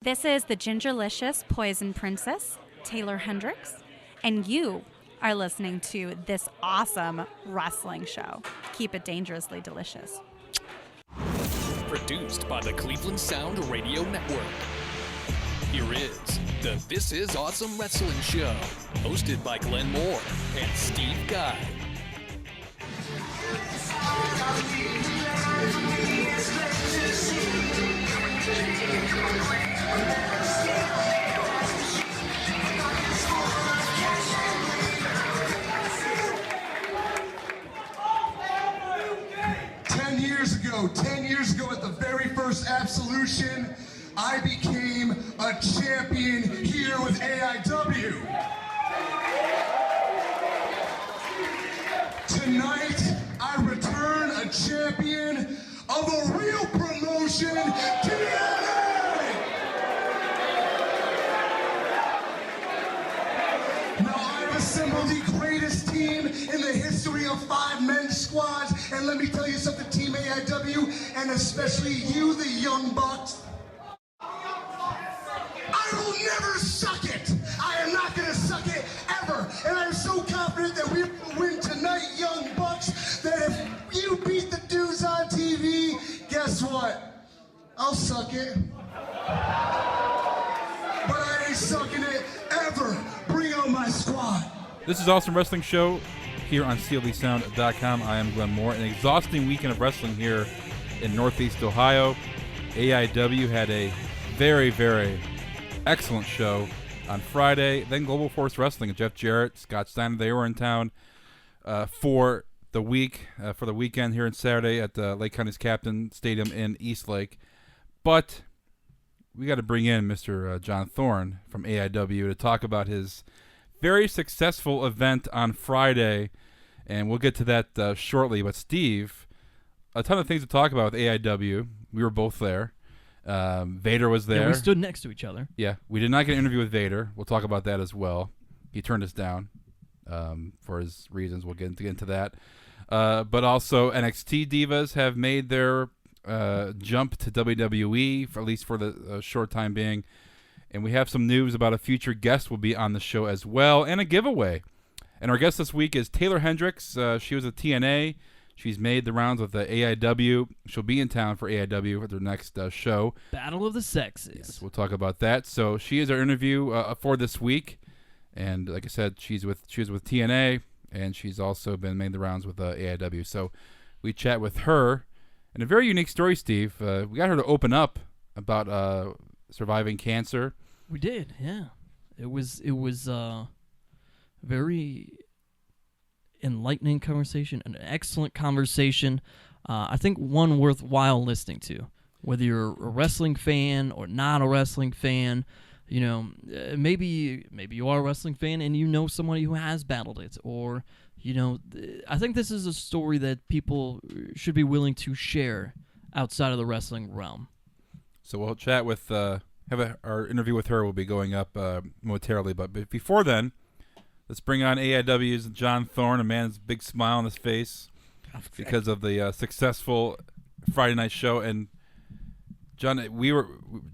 This is the Gingerlicious Poison Princess, Taeler Hendrix, and you are listening to this awesome wrestling show. Keep it dangerously delicious. Produced by the Cleveland Sound Radio Network. Here is the This Is Awesome Wrestling Show, hosted by Glenn Moore and Steve Guy. Ten years ago at the very first Absolution, I became a champion here with AIW. Tonight, I return a champion of a real promotion, TNA! Now, I've assembled the greatest team in the history of 5-man squads, and let me tell you something, Team AIW, and especially you, the Young Bucks, I will never suck it! I am not gonna suck it ever! And I'm so confident that we will win tonight, Young Bucks, that if you beat the dudes on TV, guess what? I'll suck it. But I ain't sucking it ever! Bring out my squad! This is Awesome Wrestling Show here on CLDsound.com. I am Glenn Moore. An exhausting weekend of wrestling here in Northeast Ohio. AIW had a very, very excellent show on Friday. Then Global Force Wrestling, Jeff Jarrett, Scott Steiner, they were in town for the weekend here on Saturday at the Lake County's Captain Stadium in Eastlake. But we got to bring in Mr. John Thorne from AIW to talk about his very successful event on Friday, and we'll get to that shortly. But Steve, a ton of things to talk about with AIW. We were both there. Vader was there. Yeah, we stood next to each other. Yeah, we did not get an interview with Vader. We'll talk about that as well. He turned us down for his reasons. We'll get into that. But also NXT divas have made their jump to WWE, for at least for the short time being. And we have some news about a future guest will be on the show as well, and a giveaway. And our guest this week is Taeler Hendrix. She was a TNA. She's made the rounds with the AIW. She'll be in town for AIW for their next show. Battle of the Sexes. Yes, we'll talk about that. So she is our interview for this week. And like I said, she was with TNA, and she's also been made the rounds with AIW. So we chat with her. And a very unique story, Steve. We got her to open up about surviving cancer. We did, yeah. It was very enlightening conversation, an excellent conversation. I think one worthwhile listening to, whether you're a wrestling fan or not a wrestling fan. You know, maybe you are a wrestling fan and you know somebody who has battled it, or you know, I think this is a story that people should be willing to share outside of the wrestling realm. So we'll chat with our interview with her will be going up momentarily. But before then, let's bring on AIW's John Thorne, a man with a big smile on his face because of the successful Friday night show. And John,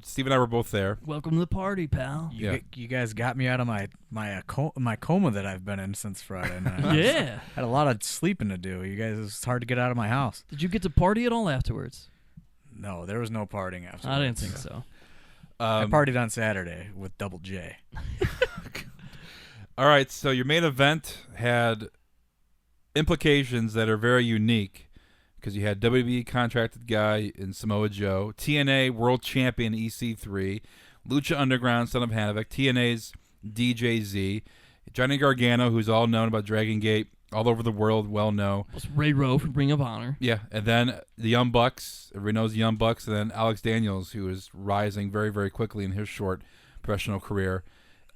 Steve and I were both there. Welcome to the party, pal. You guys got me out of my coma that I've been in since Friday night. Yeah. Had a lot of sleeping to do. You guys, it's hard to get out of my house. Did you get to party at all afterwards? No, there was no partying afterwards. I didn't think so. I partied on Saturday with Double J. All right, so your main event had implications that are very unique because you had WWE contracted guy in Samoa Joe, TNA World Champion EC3, Lucha Underground, Son of Havoc, TNA's DJZ, Johnny Gargano, who's all known about Dragon Gate, all over the world, well known. Plus Ray Rowe from Ring of Honor. Yeah, and then the Young Bucks, everybody knows the Young Bucks, and then Alex Daniels, who is rising very, very quickly in his short professional career.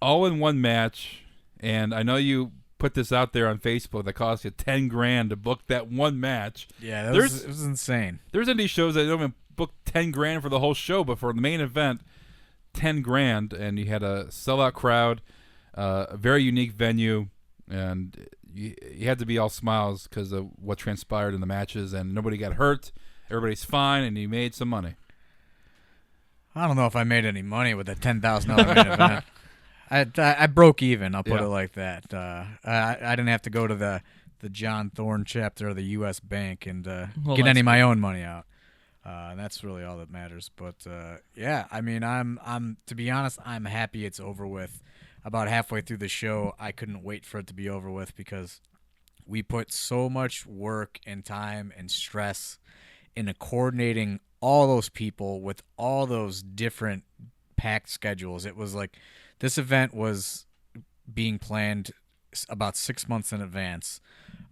All in one match, and I know you put this out there on Facebook that cost you $10,000 to book that one match. Yeah, it was insane. There's indie shows that don't even book $10,000 for the whole show, but for the main event, $10,000, and you had a sellout crowd, a very unique venue, and you had to be all smiles because of what transpired in the matches, and nobody got hurt. Everybody's fine, and you made some money. I don't know if I made any money with a $10,000 main event. I broke even. I'll put it like that. I didn't have to go to the John Thorne chapter of the U.S. Bank and get any of my own money out. That's really all that matters. But yeah, I mean, I'm to be honest, I'm happy it's over with. About halfway through the show, I couldn't wait for it to be over with because we put so much work and time and stress into coordinating all those people with all those different packed schedules. It was like this event was being planned about 6 months in advance,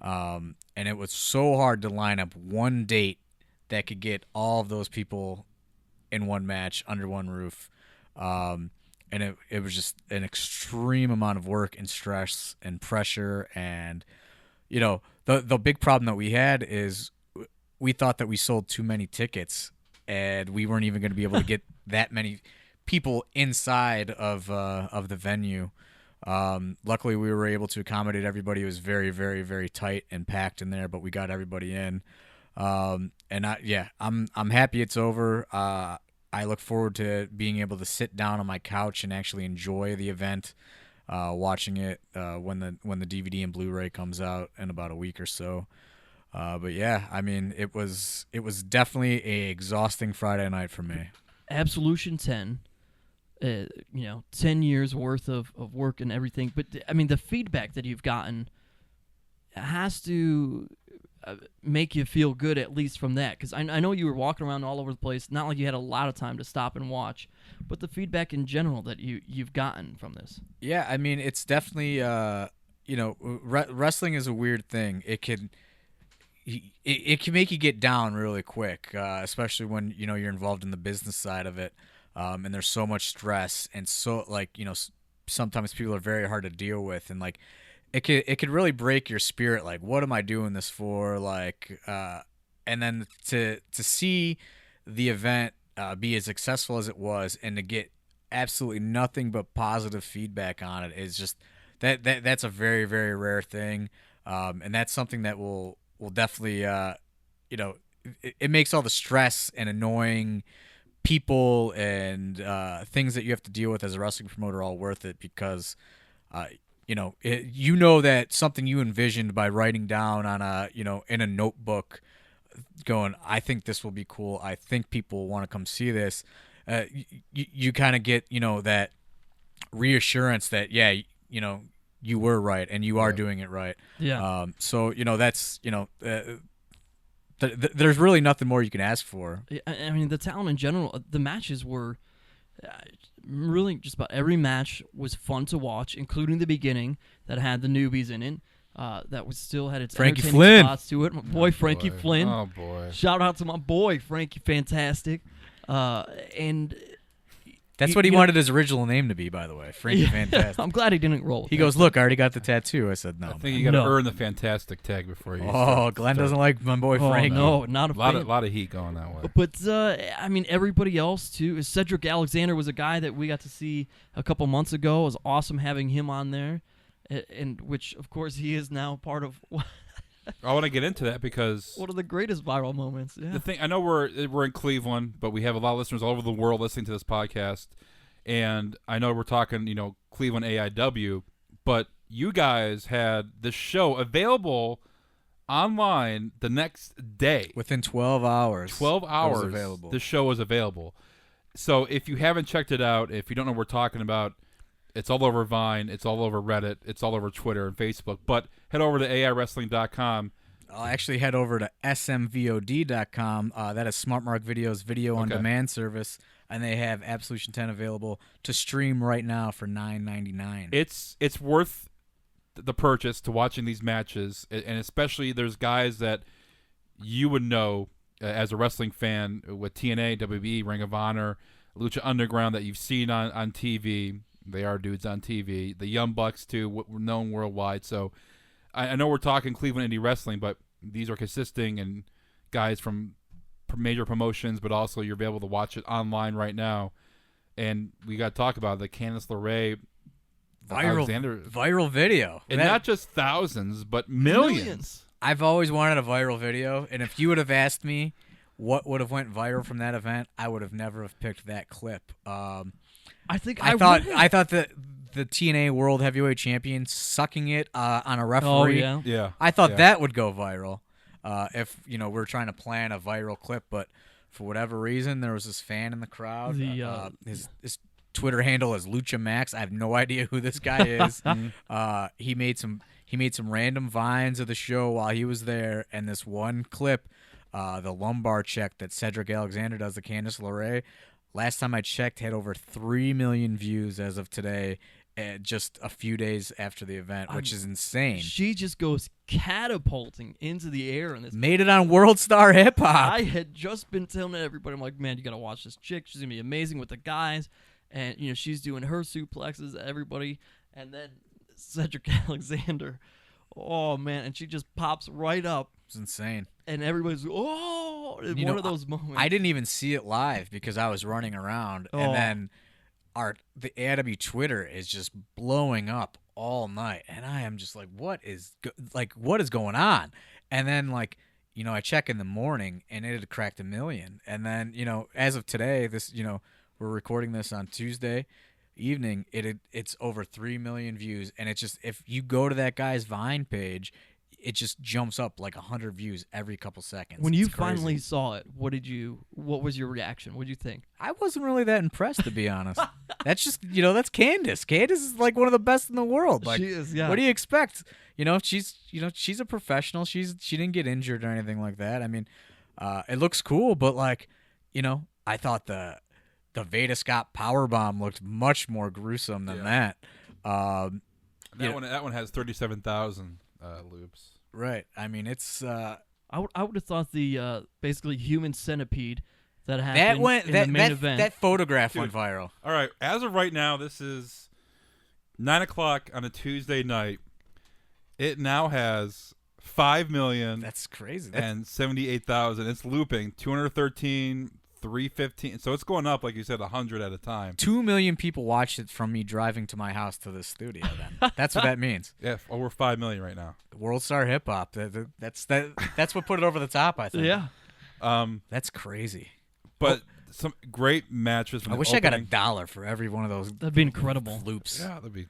and it was so hard to line up one date that could get all of those people in one match under one roof. And it was just an extreme amount of work and stress and pressure. And, you know, the big problem that we had is we thought that we sold too many tickets and we weren't even going to be able to get that many people inside of the venue. Luckily, we were able to accommodate everybody. It was very, very, very tight and packed in there, but we got everybody in. I'm happy it's over. I look forward to being able to sit down on my couch and actually enjoy the event, watching it when the DVD and Blu-ray comes out in about a week or so. But yeah, I mean, it was definitely a exhausting Friday night for me. Absolution 10, 10 years worth of work and everything. But I mean, the feedback that you've gotten has to make you feel good, at least from that, because I know you were walking around all over the place, not like you had a lot of time to stop and watch, but the feedback in general that you've gotten from this. Yeah, I mean, it's definitely wrestling is a weird thing. It can make you get down really quick, especially when you're involved in the business side of it, and there's so much stress, and so sometimes people are very hard to deal with, and like it could really break your spirit. Like, what am I doing this for? Like, and then to see the event be as successful as it was, and to get absolutely nothing but positive feedback on it is just that's a very, very rare thing, and that's something that will definitely it makes all the stress and annoying people and things that you have to deal with as a wrestling promoter all worth it, because that something you envisioned by writing down on in a notebook, going, I think this will be cool, I think people want to come see this. You kind of get that reassurance that you were right and you are doing it right. Yeah. So that's there's really nothing more you can ask for. I mean, the talent in general, the matches were really just about every match was fun to watch, including the beginning that had the newbies in it. That was still had its Frankie entertaining Flynn. spots to it. My boy Frankie Flynn. Oh boy! Shout out to my boy Frankie, fantastic. And that's what he wanted his original name to be, by the way, Frankie Fantastic. I'm glad he didn't roll. He goes, look, I already got the tattoo. I said, no. I think you got to earn the Fantastic tag before you. Glenn doesn't like my boy Frankie. No, not a fan. lot of heat going that way. But I mean, everybody else too. Cedric Alexander was a guy that we got to see a couple months ago. It was awesome having him on there, and which of course he is now part of. I want to get into that because one of the greatest viral moments. Yeah. The thing, I know we're in Cleveland, but we have a lot of listeners all over the world listening to this podcast, and I know we're talking, Cleveland AIW, but you guys had the show available online the next day. Within 12 hours. 12 hours. It was available. The show was available. So if you haven't checked it out, if you don't know what we're talking about, it's all over Vine, it's all over Reddit, it's all over Twitter and Facebook. But head over to AIWrestling.com. I'll actually head over to smvod.com. That is Smart Mark Video's video-on-demand service, and they have Absolution 10 available to stream right now for $9.99. It's worth the purchase to watching these matches, and especially there's guys that you would know as a wrestling fan with TNA, WWE, Ring of Honor, Lucha Underground that you've seen on TV. They are dudes on TV. The Young Bucks, too, known worldwide. So I know we're talking Cleveland indie wrestling, but these are consisting and guys from major promotions, but also you're able to watch it online right now. And we got to talk about the Candice LeRae viral video. And not just thousands, but millions. I've always wanted a viral video, and if you would have asked me what would have went viral from that event, I would have never have picked that clip. I thought that the TNA World Heavyweight Champion sucking it on a referee. Oh, Yeah. I thought that would go viral. If we're trying to plan a viral clip, but for whatever reason, there was this fan in the crowd. His Twitter handle is Lucha Max. I have no idea who this guy is. He made some random vines of the show while he was there, and this one clip, the lumbar check that Cedric Alexander does to Candice LeRae, last time I checked, had over 3 million views as of today, just a few days after the event, which is insane. She just goes catapulting into the air in this. Made it on World Star Hip Hop. I had just been telling everybody, I'm like, man, you got to watch this chick. She's going to be amazing with the guys. And, she's doing her suplexes at everybody. And then Cedric Alexander, oh, man. And she just pops right up. It's insane. And everybody's, oh, it's one of those moments. I didn't even see it live because I was running around. Oh. And then the AIW Twitter is just blowing up all night. And I am just like, what is going on? And then, I check in the morning, and it had cracked 1 million. And then, as of today, this, we're recording this on Tuesday evening. It's over 3 million views, and it's just, if you go to that guy's Vine page, it just jumps up like 100 views every couple seconds. When you It's crazy. finally saw it, what was your reaction? What did you think? I wasn't really that impressed, to be honest. That's just, that's Candice. Candice is like one of the best in the world. Like, She is, yeah. What do you expect? She's a professional. She didn't get injured or anything like that. I mean, it looks cool, but I thought the Veda Scott powerbomb looked much more gruesome than that. That one has 37,000 loops. Right. I mean, it's I would have thought the basically human centipede that happened in the main event. That photograph went viral. All right. As of right now, this is 9 o'clock on a Tuesday night. It now has 5 million. That's crazy. And 78,000. It's looping 213, 315. So it's going up, like you said, 100 at a time. 2 million people watched it from me driving to my house to this studio. Then that's what that means. Yeah, over 5 million right now. World Star Hip Hop. That's what put it over the top. I think. Yeah. That's crazy. But some great matches. From I the wish I got opening. $1 for every one of those. That'd be incredible. Loops. Yeah, that'd be.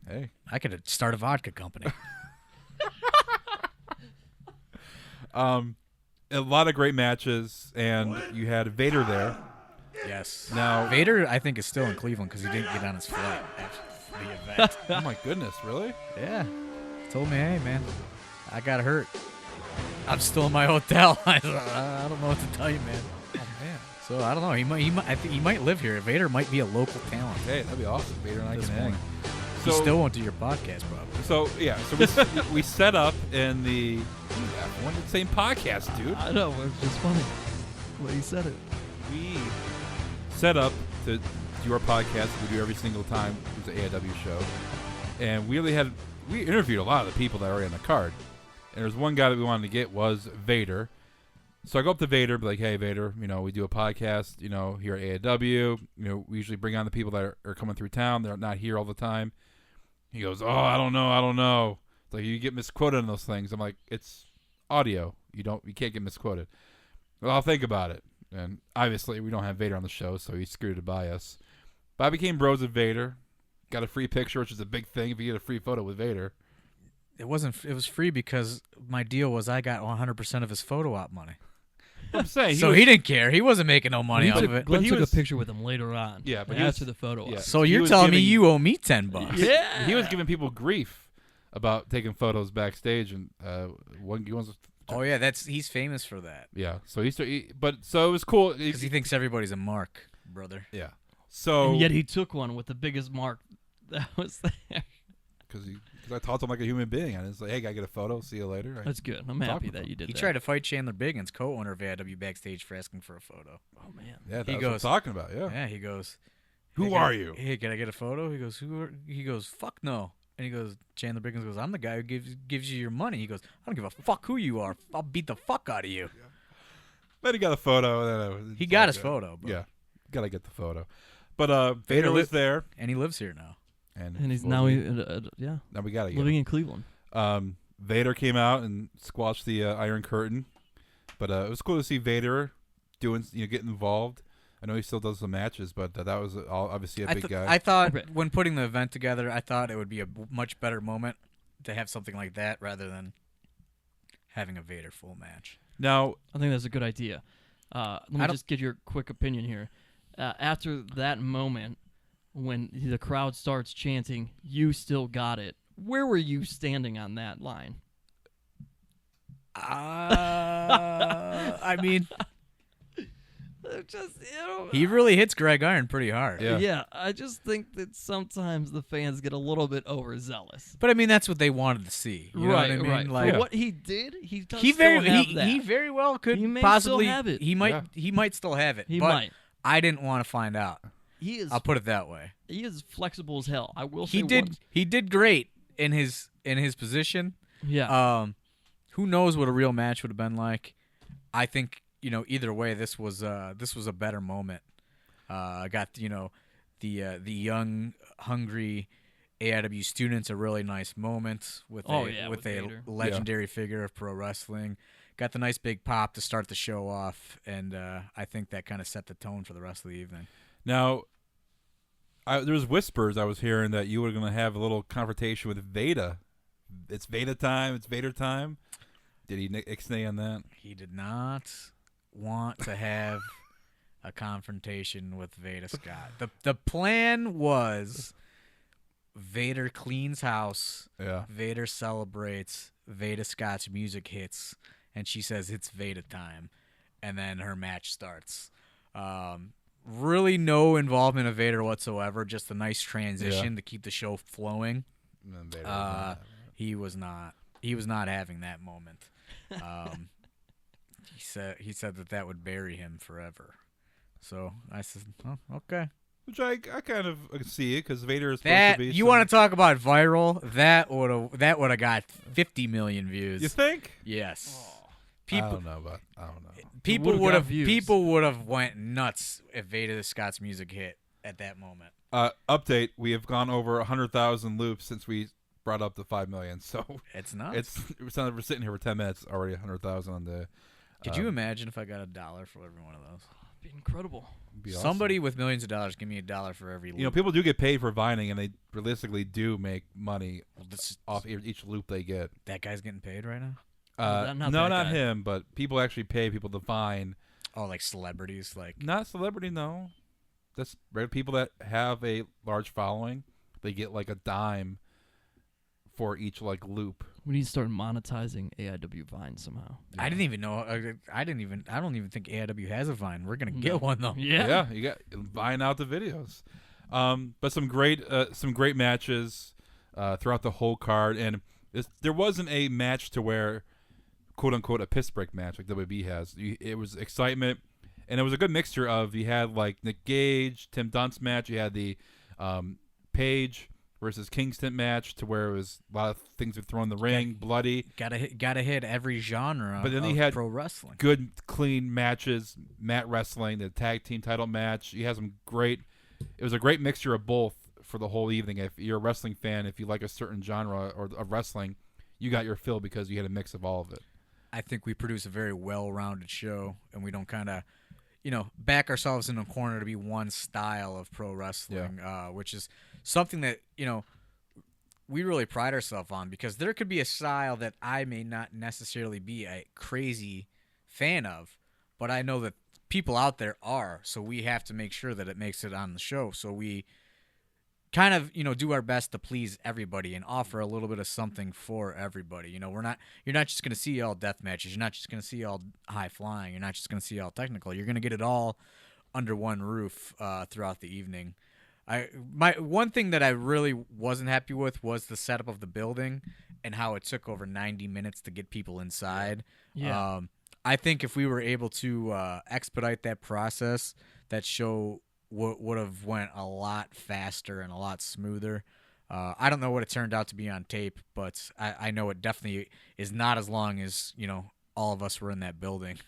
Hey, I could start a vodka company. A lot of great matches, and you had Vader there. Yes. Now Vader, I think, is still in Cleveland because he didn't get on his flight after the event. Oh my goodness, really? Yeah. Told me, hey man, I got hurt. I'm still in my hotel. I don't know what to tell you, man. Oh man. So I don't know. I think he might live here. Vader might be a local talent. Hey, that'd be awesome. Vader and I can hang. He still won't do your podcast, probably. So yeah, so we set up in the same podcast, dude. I know, it's just funny when he said it. We set up to do our podcast. We do every single time there's an AIW show, and we interviewed a lot of the people that are already on the card. And there's one guy that we wanted to get was Vader. So I go up to Vader, be like, "Hey, Vader, we do a podcast, here at AIW. We usually bring on the people that are coming through town. They're not here all the time." He goes, "Oh, I don't know. It's like you get misquoted on those things." I'm like, "It's audio. You can't get misquoted." Well, I'll think about it. And obviously, we don't have Vader on the show, so he screwed it by us. But I became bros with Vader. Got a free picture, which is a big thing if you get a free photo with Vader. It was free because my deal was I got 100% of his photo op money. I'm saying he didn't care. He wasn't making no money off of it. Glenn took a picture with him later on. Yeah, but after the photo. Yeah. So He you're was telling me giving- you owe me $10? Yeah. He was giving people grief about taking photos backstage, and Oh yeah, he's famous for that yeah. So so it was cool because he thinks everybody's a mark, brother. yeah. So And yet he took one with the biggest mark that was there. because I talked to him like a human being, and it's like, "Hey, can I get a photo? See you later." That's good. I'm Talk happy with that him. you did He that. tried to fight Chandler Biggins, co-owner of AIW, backstage for asking for a photo. Oh man. Yeah, that's He what I'm goes- talking about. Yeah. Yeah, he goes, Who "Hey, are you?" Hey, can I get a photo? He goes, He goes, "Fuck no." And he goes, Chandler Biggins goes, "I'm the guy who gives you your money." He goes, "I don't give a fuck who you are. I'll beat the fuck out of you." Then he got a photo. And He got his photo, bro. Yeah, gotta get the photo. But Vader was there, and he lives here now. And he's now now we gotta get living him. in Cleveland. Vader came out and squashed the Iron Curtain, but it was cool to see Vader doing, getting involved. I know he still does some matches, but that was obviously a big guy. I thought when putting the event together, I thought it would be a much better moment to have something like that rather than having a Vader full match. Now, I think that's a good idea. Let me just get your quick opinion here. After that moment, when the crowd starts chanting, "You still got it," where were you standing on that line? I mean, just he really hits Greg Iron pretty hard. Yeah. I just think that sometimes the fans get a little bit overzealous. But I mean, that's what they wanted to see. You know what I mean? Right. Like, For what he did, he does he still have that. he very well could He may possibly still have it. He might still have it. He but might. I didn't want to find out. He is. I'll put it that way. He is flexible as hell. I will say He did great in his position. Yeah. Who knows what a real match would have been like? I think either way, this was a better moment. I got the young, hungry AIW students a really nice moment with with a Vader. legendary figure of pro wrestling. Got the nice big pop to start the show off, and I think that kind of set the tone for the rest of the evening. Now, there was whispers I was hearing that you were going to have a little confrontation with Veda. It's Veda time. It's Vader time. Did he ixnay on that? He did not want to have a confrontation with Veda Scott. The plan was Vader cleans house. Yeah. Vader celebrates. Veda Scott's music hits, and she says it's Veda time, and then her match starts. Really no involvement of Vader whatsoever. Just a nice transition to keep the show flowing. He was not having that moment. He said that would bury him forever. So I said, "Oh, okay." Which I kind of see it because Vader is supposed That to be. you want to talk about viral? That would have got 50 million views. You think? Yes. I don't know. People would've would got have views. people would have went nuts if Vader Scott's music hit at that moment. Update: we have gone over 100,000 loops since we brought up the 5 million. So It's nuts. we're sitting here for 10 minutes already 100,000 on the. Could you imagine if I got $1 for every one of those? It'd be incredible. Be awesome. Somebody with millions of dollars give me $1 for every loop. People do get paid for vining, and they realistically do make money Well, off each loop they get. that guy's getting paid right now. Not no, that not guy. him, but people actually pay people to vine. Oh, like celebrities, like Not celebrity, no. That's regular people that have a large following. They get like a dime for each loop. We need to start monetizing AIW Vine somehow. I didn't even know. I don't even think AIW has a Vine. We're gonna get one though. Yeah. You got buying out the videos. But some great matches throughout the whole card, and there wasn't a match to where, quote unquote, a piss break match like WB has. It was excitement, and it was a good mixture of you had like Nick Gage, Tim Dunn's match. You had the Page versus Kingston match to where it was a lot of things were thrown in the ring, bloody. Gotta hit every genre. But then of he had pro wrestling. Good, clean matches, mat wrestling, the tag team title match. You had some great. It was a great mixture of both for the whole evening. If you're a wrestling fan, if you like a certain genre of wrestling, you got your fill because you had a mix of all of it. I think we produce a very well-rounded show, and we don't kind of, back ourselves in a corner to be one style of pro wrestling, which is something that, we really pride ourselves on, because there could be a style that I may not necessarily be a crazy fan of, but I know that people out there are, so we have to make sure that it makes it on the show. So we kind of, do our best to please everybody and offer a little bit of something for everybody. You're not just going to see all death matches. You're not just going to see all high flying. You're not just going to see all technical. You're going to get it all under one roof throughout the evening. My one thing that I really wasn't happy with was the setup of the building and how it took over 90 minutes to get people inside. Yeah. I think if we were able to expedite that process, that show would have went a lot faster and a lot smoother. I don't know what it turned out to be on tape, but I know it definitely is not as long as all of us were in that building.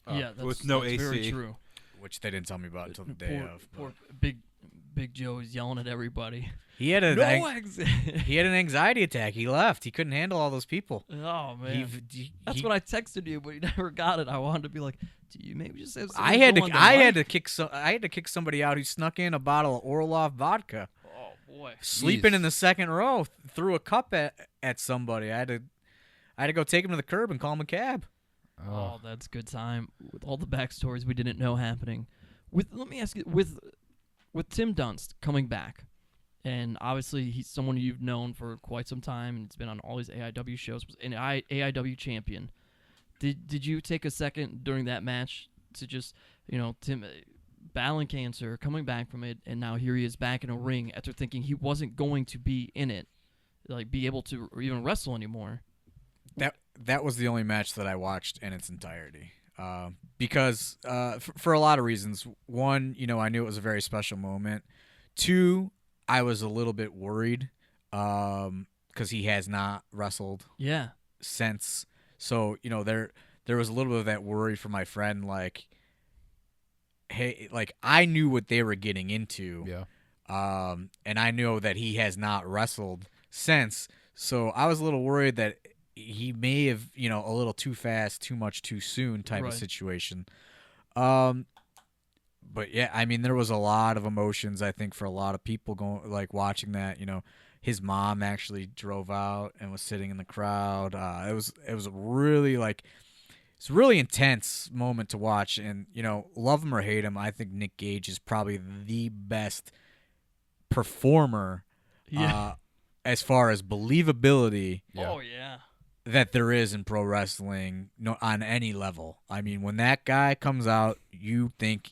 Yeah, that's, with no that's AC. very true. Which they didn't tell me about until the day of. Poor big Big Joe was yelling at everybody. He had an He had an anxiety attack. He left. He couldn't handle all those people. Oh man, that's he- what I texted you, but you never got it. I wanted to be like, do you maybe just have? I had to kick somebody out who snuck in a bottle of Orloff vodka. Oh boy, Sleeping Jeez. in the second row, threw a cup at somebody. I had to go take him to the curb and call him a cab. Oh, that's good time with all the backstories we didn't know happening. Let me ask you, with Tim Dunst coming back, and obviously he's someone you've known for quite some time, and it's been on all these AIW shows, was an AIW champion. Did you take a second during that match to just, Tim battling cancer, coming back from it, and now here he is back in a ring after thinking he wasn't going to be in it, like be able to or even wrestle anymore? That was the only match that I watched in its entirety. Because for a lot of reasons. One, I knew it was a very special moment. Two, I was a little bit worried because he has not wrestled since. So, there was a little bit of that worry for my friend, like, hey, like, I knew what they were getting into. Yeah. And I know that he has not wrestled since. So I was a little worried that he may have, a little too fast, too much, too soon type of situation. But yeah, I mean, there was a lot of emotions, I think, for a lot of people watching that. His mom actually drove out and was sitting in the crowd. It was really it's a really intense moment to watch. And, love him or hate him, I think Nick Gage is probably the best performer as far as believability. Yeah. Oh, yeah. That there is in pro wrestling on any level. I mean, when that guy comes out, you think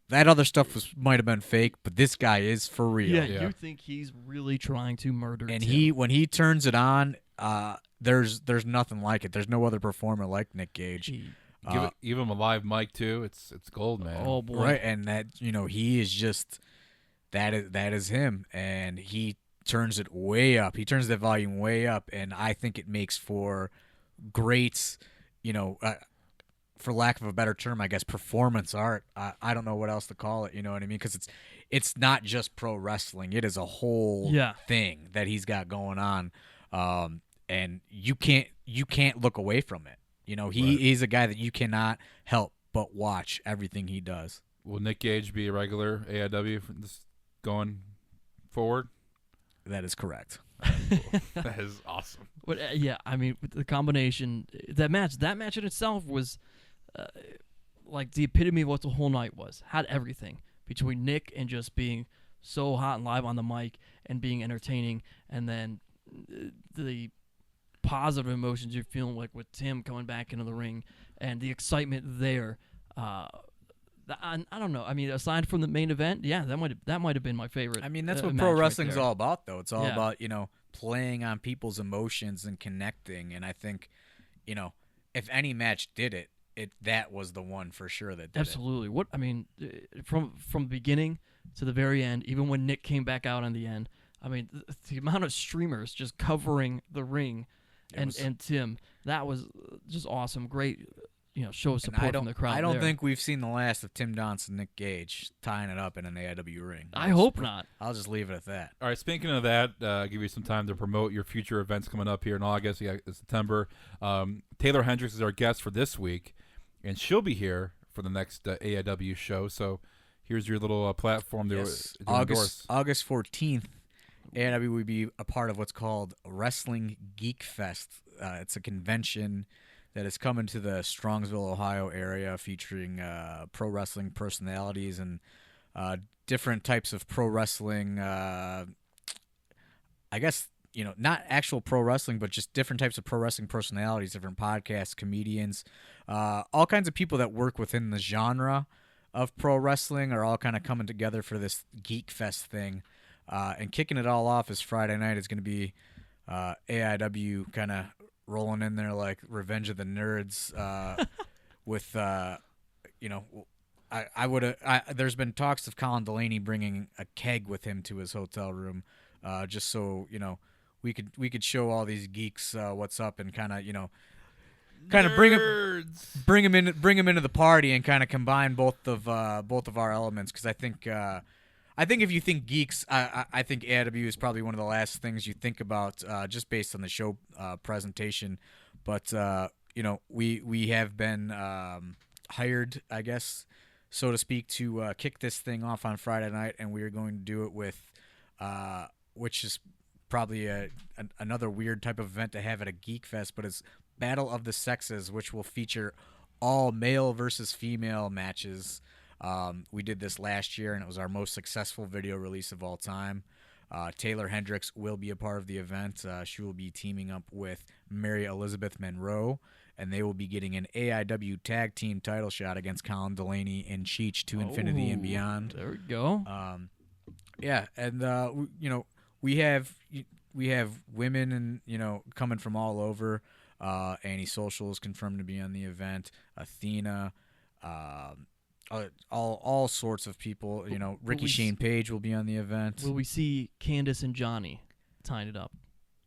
that other stuff might have been fake, but this guy is for real. Yeah, you think he's really trying to murder And Tim. when he turns it on, there's nothing like it. There's no other performer like Nick Gage. Give him a live mic too. It's gold, man. Oh boy. Right, and that he is just that is him, and he turns it way up. He turns the volume way up, and I think it makes for great, for lack of a better term, I guess, performance art. I don't know what else to call it. You know what I mean? Because it's not just pro wrestling. It is a whole thing that he's got going on, and you can't look away from it. He's a guy that you cannot help but watch everything he does. Will Nick Gage be a regular AIW going forward? That is correct. That is awesome. But yeah, I mean, with the combination, that match in itself was like the epitome of what the whole night was. Had everything between Nick and just being so hot and live on the mic and being entertaining, and then the positive emotions you're feeling, like with Tim coming back into the ring and the excitement there. I don't know. I mean, aside from the main event, yeah, that might have been my favorite. I mean, that's what match pro right wrestling's there. all about, though. It's all about, playing on people's emotions and connecting. And I think, if any match did it, that was the one for sure that did Absolutely. What I mean, from beginning to the very end, even when Nick came back out in the end, I mean, the amount of streamers just covering the ring and Tim, that was just awesome. Great. Show support from the crowd. I don't there. think we've seen the last of Tim Donst and Nick Gage tying it up in an AIW ring. I hope not. I'll just leave it at that. All right, speaking of that, give you some time to promote your future events coming up here in August. Yeah, September. Taeler Hendrix is our guest for this week, and she'll be here for the next AIW show. So here's your little platform to endorse. August 14th, AIW will be a part of what's called Wrestling Geek Fest. It's a convention that is coming to the Strongsville, Ohio area, featuring pro wrestling personalities and different types of pro wrestling. I guess, not actual pro wrestling, but just different types of pro wrestling personalities, different podcasts, comedians, all kinds of people that work within the genre of pro wrestling are all kind of coming together for this Geek Fest thing. And kicking it all off is Friday night. It's going to be AIW kind of rolling in there like Revenge of the Nerds with, there's been talks of Colin Delaney bringing a keg with him to his hotel room just so, we could show all these geeks what's up and kind of bring them into the party and kind of combine both of our elements, because I think I think if you think geeks, I think AIW is probably one of the last things you think about, just based on the show presentation. But we have been hired, I guess, so to speak, to kick this thing off on Friday night, and we are going to do it with, which is probably another weird type of event to have at a Geek Fest, but it's Battle of the Sexes, which will feature all male versus female matches. We did this last year, and it was our most successful video release of all time. Taeler Hendrix will be a part of the event. She will be teaming up with Mary Elizabeth Monroe, and they will be getting an AIW tag team title shot against Colin Delaney and Cheech to Infinity and Beyond. There we go. Yeah, and we have women and coming from all over. Annie Social is confirmed to be on the event. Athena, all sorts of people. Ricky Shane Page will be on the event. Will we see Candace and Johnny tying it up?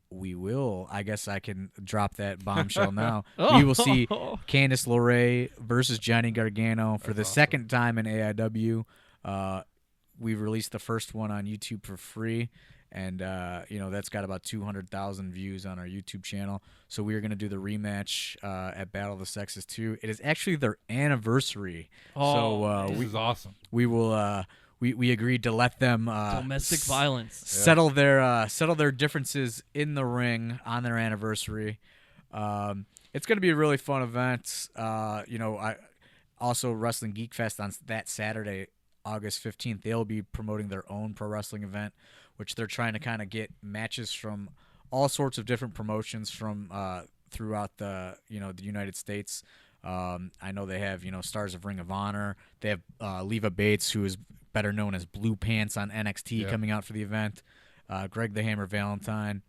We will. I guess I can drop that bombshell now. We will see Candice LeRae versus Johnny Gargano for the second time in AIW. We released the first one on YouTube for free, and that's got about 200,000 views on our YouTube channel. So we are going to do the rematch at Battle of the Sexes 2. It is actually their anniversary. This is awesome. We will. We agreed to let them domestic violence settle their differences in the ring on their anniversary. It's going to be a really fun event. I also Wrestling Geek Fest on that Saturday, August 15th. They'll be promoting their own pro wrestling event, which they're trying to kind of get matches from all sorts of different promotions from throughout the United States. I know they have Stars of Ring of Honor. They have Leva Bates, who is better known as Blue Pants on NXT, coming out for the event. Greg the Hammer Valentine.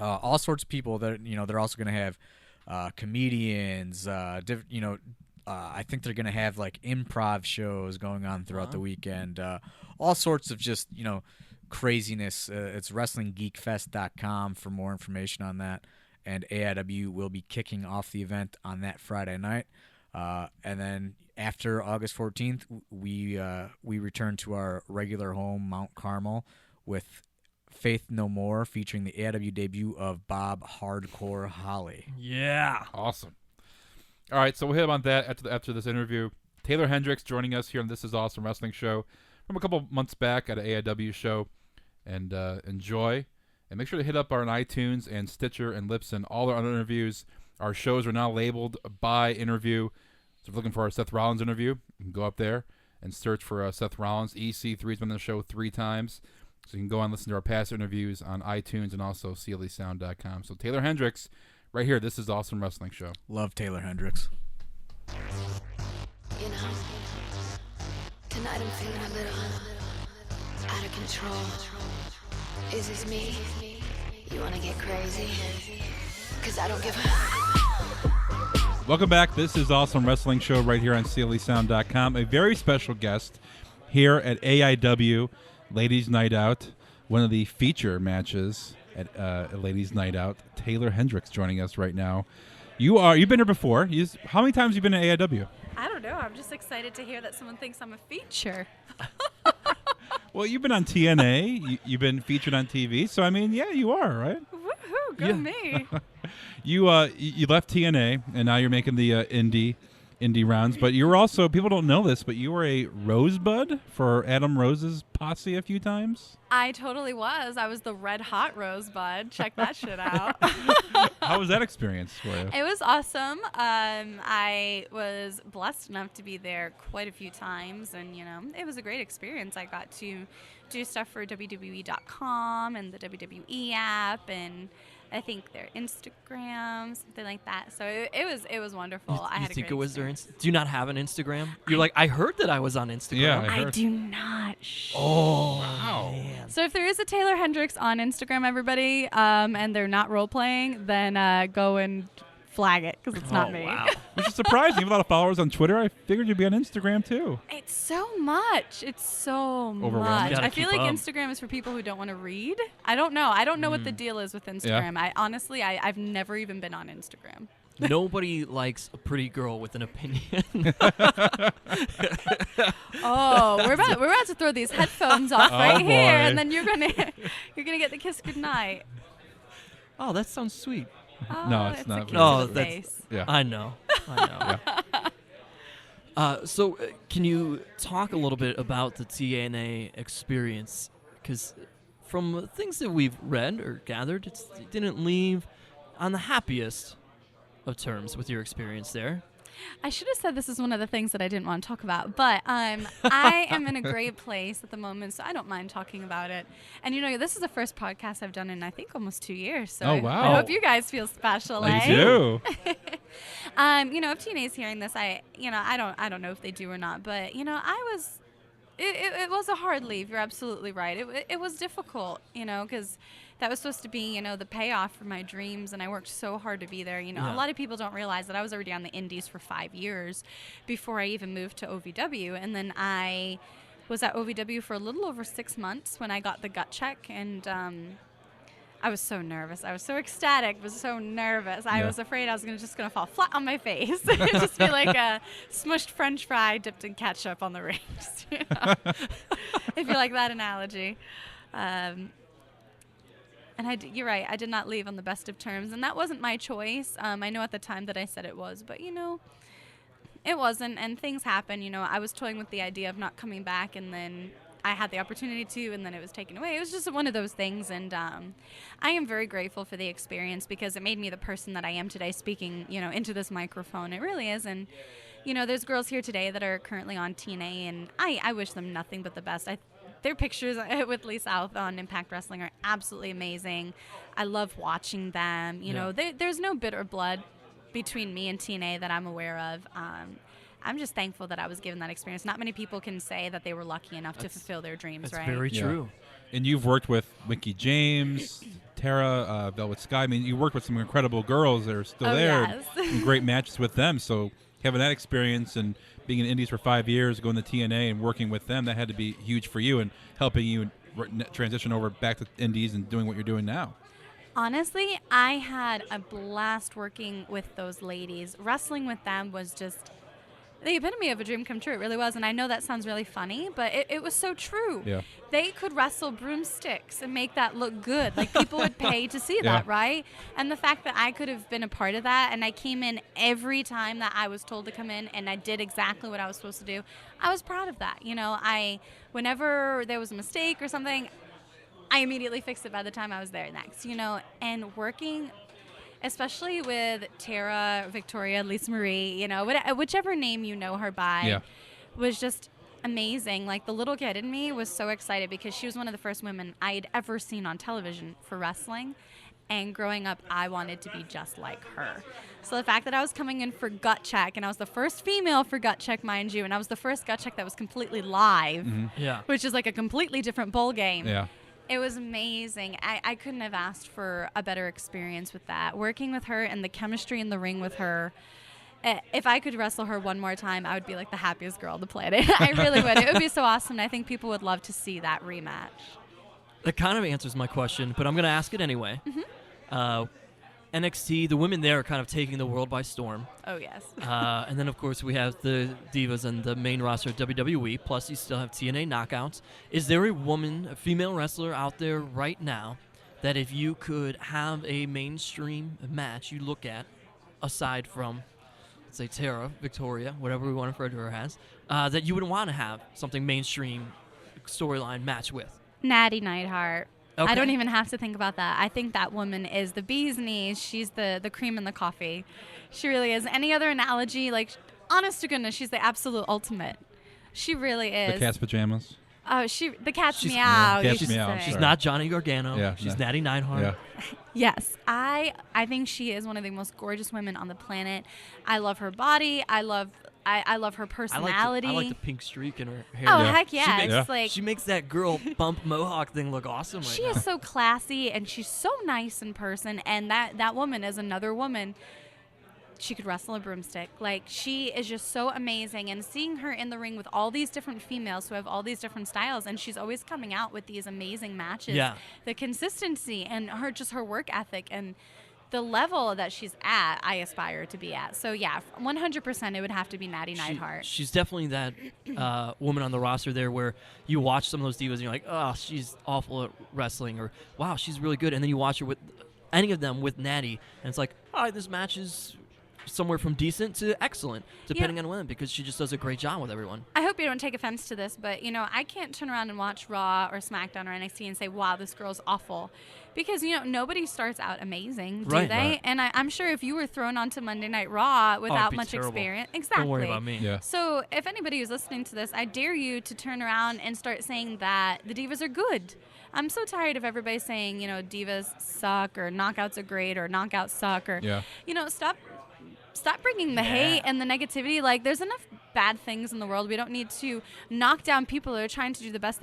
All sorts of people that they're also going to have comedians. I think they're going to have like improv shows going on throughout the weekend. All sorts of just craziness. It's WrestlingGeekFest.com for more information on that. And AIW will be kicking off the event on that Friday night. And then after August 14th, we return to our regular home, Mount Carmel, with Faith No More, featuring the AIW debut of Bob Hardcore Holly. Yeah. Awesome. All right, so we'll hit on that after this interview. Taeler Hendrix joining us here on This Is Awesome Wrestling Show from a couple months back at an AIW show. And enjoy. And make sure to hit up our iTunes and Stitcher and Libsyn. All our other interviews. Our shows are now labeled by interview. So if you're looking for our Seth Rollins interview, you can go up there and search for Seth Rollins. EC3's been on the show 3 times. So you can go on and listen to our past interviews on iTunes and also CLEsound.com. So Taeler Hendrix, right here. This is Awesome Wrestling Show. Love Taeler Hendrix. Tonight I'm feeling a little out of control. Is this me? You wanna get crazy? Cause I don't give a... Welcome back. This is Awesome Wrestling Show right here on CLEsound.com. A very special guest here at AIW Ladies Night Out. One of the feature matches at Ladies Night Out. Taeler Hendrix joining us right now. You've been here before. How many times have you been at AIW? I don't know. I'm just excited to hear that someone thinks I'm a feature. Well, you've been on TNA. You've been featured on TV. So, I mean, yeah, you are, right? Woohoo, go me. You left TNA, and now you're making the indie rounds. But you were also, people don't know this, but you were a Rosebud for Adam Rose's posse a few times. I totally was. I was the red hot Rosebud. Check that shit out. How was that experience for you? It was awesome. I was blessed enough to be there quite a few times, and it was a great experience. I got to do stuff for WWE.com and the WWE app, and I think their Instagram, something like that. So it was wonderful. I had a think great it was their experience. Do you not have an Instagram? You're like, I heard that I was on Instagram. Yeah, I do not. Oh, wow. Man. So if there is a Taeler Hendrix on Instagram, everybody, and they're not role playing, then go and flag it because it's not me. Wow. Which is surprising. You have a lot of followers on Twitter. I figured you'd be on Instagram too. It's so much. It's so Overwhelming. much. Gotta I feel keep like up. Instagram is for people who don't want to read. I don't know. I don't know what the deal is with Instagram. I've never even been on Instagram. Nobody likes a pretty girl with an opinion. Oh, we're about to throw these headphones off right here, and then you're gonna get the kiss goodnight. Oh, that sounds sweet. Oh, No, it's not. A kiss Oh, to the that's- face. Yeah. I know. So, can you talk a little bit about the TNA experience? Because from things that we've read or gathered, it didn't leave on the happiest of terms with your experience there. I should have said this is one of the things that I didn't want to talk about, but I am in a great place at the moment, so I don't mind talking about it. And this is the first podcast I've done in I think almost 2 years. So Oh, I wow. hope you guys feel special. I eh? do. If TNA is hearing this, I don't know if they do or not, but it was a hard leave. You're absolutely right. It was difficult, because that was supposed to be, the payoff for my dreams, and I worked so hard to be there. A lot of people don't realize that I was already on the indies for 5 years before I even moved to OVW, and then I was at OVW for a little over 6 months when I got the gut check, and I was so nervous. I was so ecstatic, but so nervous. I was afraid I was just going to fall flat on my face. Just be like a smushed French fry dipped in ketchup on the rings. If you like that analogy. And you're right. I did not leave on the best of terms, and that wasn't my choice. I know at the time that I said it was, but it wasn't. And things happen. I was toying with the idea of not coming back, and then I had the opportunity to, and then it was taken away. It was just one of those things, and I am very grateful for the experience because it made me the person that I am today, speaking, into this microphone. It really is, and there's girls here today that are currently on TNA, and I wish them nothing but the best. Their pictures with Lee South on Impact Wrestling are absolutely amazing. I love watching them. There's no bitter blood between me and TNA that I'm aware of. I'm just thankful that I was given that experience. Not many people can say that they were lucky enough to fulfill their dreams, That's right? very true. And you've worked with Mickey James, Tara, Velvet Sky. I mean, you worked with some incredible girls that are still Oh, there. yes. And great matches with them. So having that experience and being in Indies for 5 years, going to TNA and working with them, that had to be huge for you and helping you transition over back to Indies and doing what you're doing now. Honestly, I had a blast working with those ladies. Wrestling with them was just the epitome of a dream come true. It really was. And I know that sounds really funny, but it was so true. Yeah. They could wrestle broomsticks and make that look good. Like, people would pay to see that, right? And the fact that I could have been a part of that, and I came in every time that I was told to come in, and I did exactly what I was supposed to do, I was proud of that. Whenever there was a mistake or something, I immediately fixed it by the time I was there next, and working especially with Tara, Victoria, Lisa Marie, whichever name you know her by, was just amazing. Like, the little kid in me was so excited because she was one of the first women I had ever seen on television for wrestling. And growing up, I wanted to be just like her. So the fact that I was coming in for gut check, and I was the first female for gut check, mind you, and I was the first gut check that was completely live, which is like a completely different bowl game. Yeah. It was amazing. I couldn't have asked for a better experience with that. Working with her and the chemistry in the ring with her. If I could wrestle her one more time, I would be like the happiest girl on the planet. I really would. It would be so awesome. And I think people would love to see that rematch. That kind of answers my question, but I'm going to ask it anyway. NXT, the women there are kind of taking the world by storm. Oh, yes. And then, of course, we have the Divas and the main roster of WWE, plus you still have TNA Knockouts. Is there a female wrestler out there right now that if you could have a mainstream match you look at, aside from, let's say, Tara, Victoria, whatever we want to refer to her as, that you would want to have something mainstream storyline match with? Natty Neidhart. Okay. I don't even have to think about that. I think that woman is the bee's knees. She's the cream in the coffee. She really is. Any other analogy, like, honest to goodness, she's the absolute ultimate. She really is. The cat's pajamas. Oh, the cat's meow. Yeah, cat's you should meow, say. She's sorry. not Johnny Gargano. Yeah, She's no. Natty Neidhart. Yeah. Yes, I think she is one of the most gorgeous women on the planet. I love her body. I love her personality. I like the pink streak in her hair. Oh, Yeah. heck yeah. She It's makes- like, She makes that girl bump mohawk thing look awesome right she now. is so classy, and she's so nice in person. And that woman is another woman. She could wrestle a broomstick. Like, she is just so amazing. And seeing her in the ring with all these different females who have all these different styles, and she's always coming out with these amazing matches. Yeah. The consistency and her work ethic and the level that she's at, I aspire to be at. So yeah, 100% it would have to be Natty Neidhart. She's definitely that woman on the roster there where you watch some of those divas and you're like, oh, she's awful at wrestling, or wow, she's really good. And then you watch her with any of them with Natty, and it's like, all right, this match is somewhere from decent to excellent, depending on when, because she just does a great job with everyone. I hope you don't take offense to this, but, I can't turn around and watch Raw or SmackDown or NXT and say, wow, this girl's awful. Because, nobody starts out amazing, do they? Right. And I'm sure if you were thrown onto Monday Night Raw without much experience. Exactly. Don't worry about me. Yeah. So if anybody is listening to this, I dare you to turn around and start saying that the divas are good. I'm so tired of everybody saying, divas suck, or knockouts are great, or knockouts suck, or, stop bringing the hate and the negativity. Like, there's enough bad things in the world. We don't need to knock down people who are trying to do the best.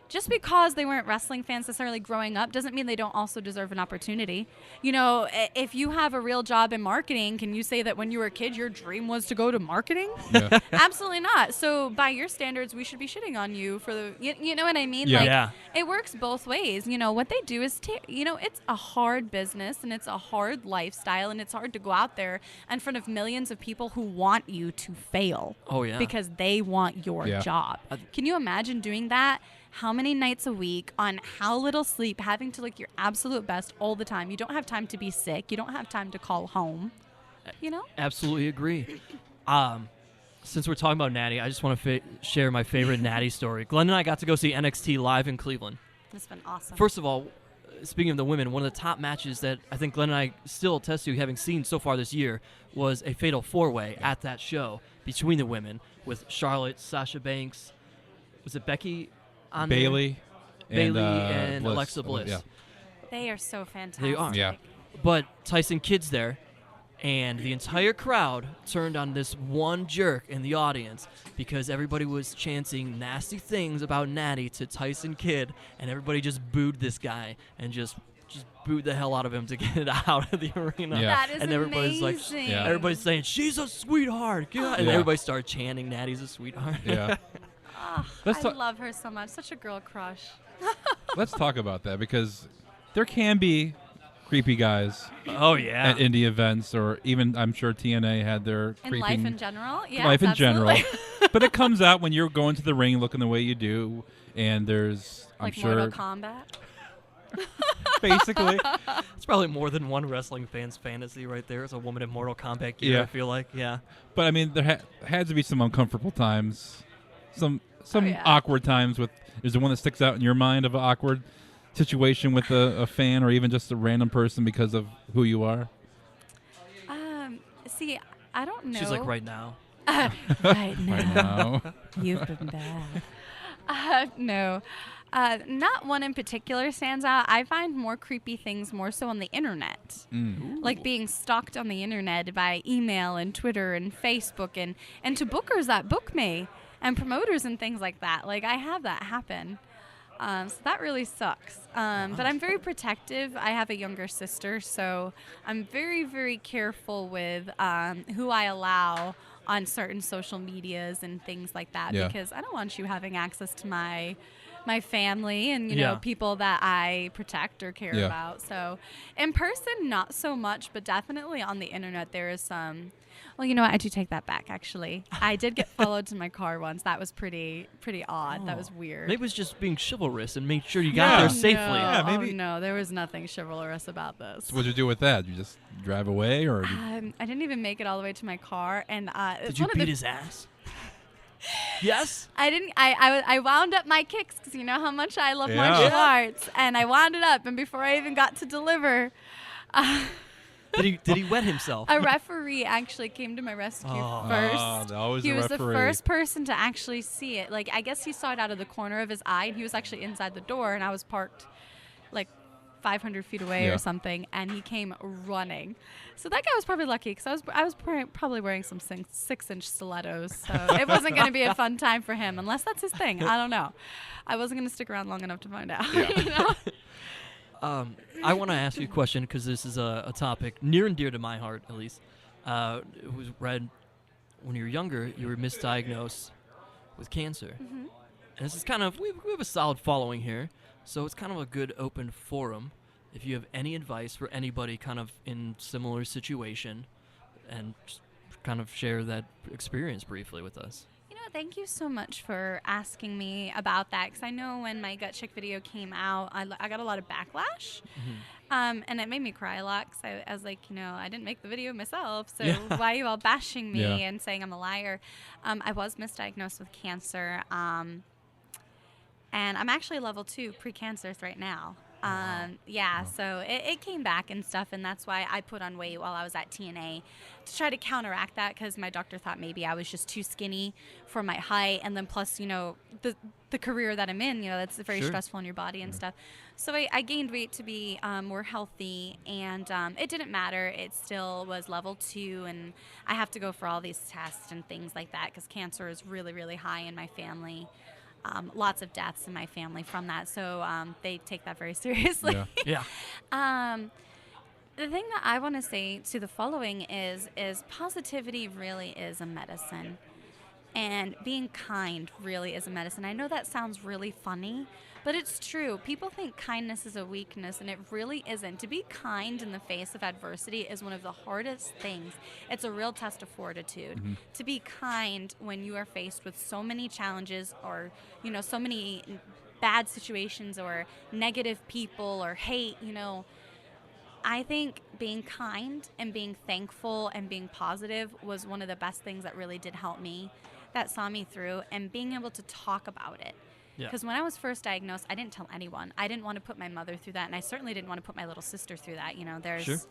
Just because they weren't wrestling fans necessarily growing up doesn't mean they don't also deserve an opportunity. If you have a real job in marketing, can you say that when you were a kid, your dream was to go to marketing? Yeah. Absolutely not. So by your standards, we should be shitting on you for the, you know what I mean? Yeah. It works both ways. What they do is, it's a hard business and it's a hard lifestyle, and it's hard to go out there in front of millions of people who want you to fail. Oh, yeah. Because they want your job. Can you imagine doing that? How many nights a week, on how little sleep, having to look your absolute best all the time? You don't have time to be sick. You don't have time to call home. Absolutely agree. Since we're talking about Natty, I just want to share my favorite Natty story. Glenn and I got to go see NXT live in Cleveland. It's been awesome. First of all, speaking of the women, one of the top matches that I think Glenn and I still attest to having seen so far this year was a fatal four-way at that show between the women with Charlotte, Sasha Banks, was it Becky? Bailey and Bliss. Alexa Bliss. Yeah. They are so fantastic. They are. Yeah. But Tyson Kidd's there, and the entire crowd turned on this one jerk in the audience because everybody was chanting nasty things about Natty to Tyson Kidd, and everybody just booed this guy and just booed the hell out of him to get it out of the arena. Yeah. That is and everybody's amazing. like, everybody's saying, she's a sweetheart. Yeah. And everybody started chanting, Natty's a sweetheart. Yeah. Oh, I love her so much. Such a girl crush. Let's talk about that, because there can be creepy guys Oh, yeah. at indie events, or even, I'm sure TNA had their In creeping life in general? Yeah. life in general. Absolutely. But it comes out when you're going to the ring looking the way you do, and there's, I'm like sure, Mortal Kombat. basically. It's probably more than one wrestling fan's fantasy right there. It's a woman in Mortal Kombat gear, Yeah. I feel like. Yeah. But I mean, there had to be some uncomfortable times, some yeah. awkward times. Is there one that sticks out in your mind of an awkward situation with a fan, or even just a random person because of who you are? See, I don't know. She's like, right now. Right now. Right now. You've been bad. No. Not one in particular stands out. I find more creepy things more so on the internet. Like being stalked on the internet by email and Twitter and Facebook and to bookers that book me and promoters and things like that. Like, I have that happen. So that really sucks. But I'm very protective. I have a younger sister, so I'm very, very careful with who I allow on certain social medias and things like that, because I don't want you having access to my family and, you know, people that I protect or care about. So in person, not so much, but definitely on the internet, there is some. Well, you know what? I do take that back, actually. I did get followed to my car once. That was pretty odd. That was weird. Maybe it was just being chivalrous and make sure you got there safely. Yeah, maybe. Oh, no, there was nothing chivalrous about this. So what'd you do with that? You just drive away, or? I didn't even make it all the way to my car, and did you beat his ass? Yes. I didn't. I wound up my kicks because you know how much I love martial arts, and I wound it up. And before I even got to deliver, Did he wet himself? a referee actually came to my rescue first. Always He a was the referee. first person to actually see it. Like, I guess he saw it out of the corner of his eye. And he was actually inside the door, and I was parked like 500 feet away or something, and he came running. So that guy was probably lucky because I was probably wearing some 6-inch stilettos, so it wasn't going to be a fun time for him, unless that's his thing. I don't know. I wasn't going to stick around long enough to find out. You know? I want to ask you a question because this is a topic near and dear to my heart, at least. It was read when you were younger, you were misdiagnosed with cancer. Mm-hmm. And this is kind of, we have a solid following here, so it's kind of a good open forum if you have any advice for anybody kind of in similar situation, and just kind of share that experience briefly with us. You know, thank you so much for asking me about that, because I know when my gut check video came out, I got a lot of backlash, and it made me cry a lot, because I was like, you know, I didn't make the video myself, so why are you all bashing me and saying I'm a liar? I was misdiagnosed with cancer, and I'm actually level 2 precancerous right now. So it came back and stuff, and that's why I put on weight while I was at TNA to try to counteract that, because my doctor thought maybe I was just too skinny for my height, and then plus, you know, the career that I'm in, you know, that's very stressful on your body and stuff. So I gained weight to be more healthy, and it didn't matter. It still was level 2, and I have to go for all these tests and things like that, because cancer is really, really high in my family. Lots of deaths in my family from that, so they take that very seriously. The thing that I want to say to the following is positivity really is a medicine, and being kind really is a medicine. I know that sounds really funny, but it's true. People think kindness is a weakness, and it really isn't. To be kind in the face of adversity is one of the hardest things. It's a real test of fortitude. To be kind when you are faced with so many challenges, or, you know, so many bad situations, or negative people, or hate, you know, I think being kind and being thankful and being positive was one of the best things that really did help me, that saw me through, and being able to talk about it. Because when I was first diagnosed, I didn't tell anyone. I didn't want to put my mother through that, and I certainly didn't want to put my little sister through that. You know, there's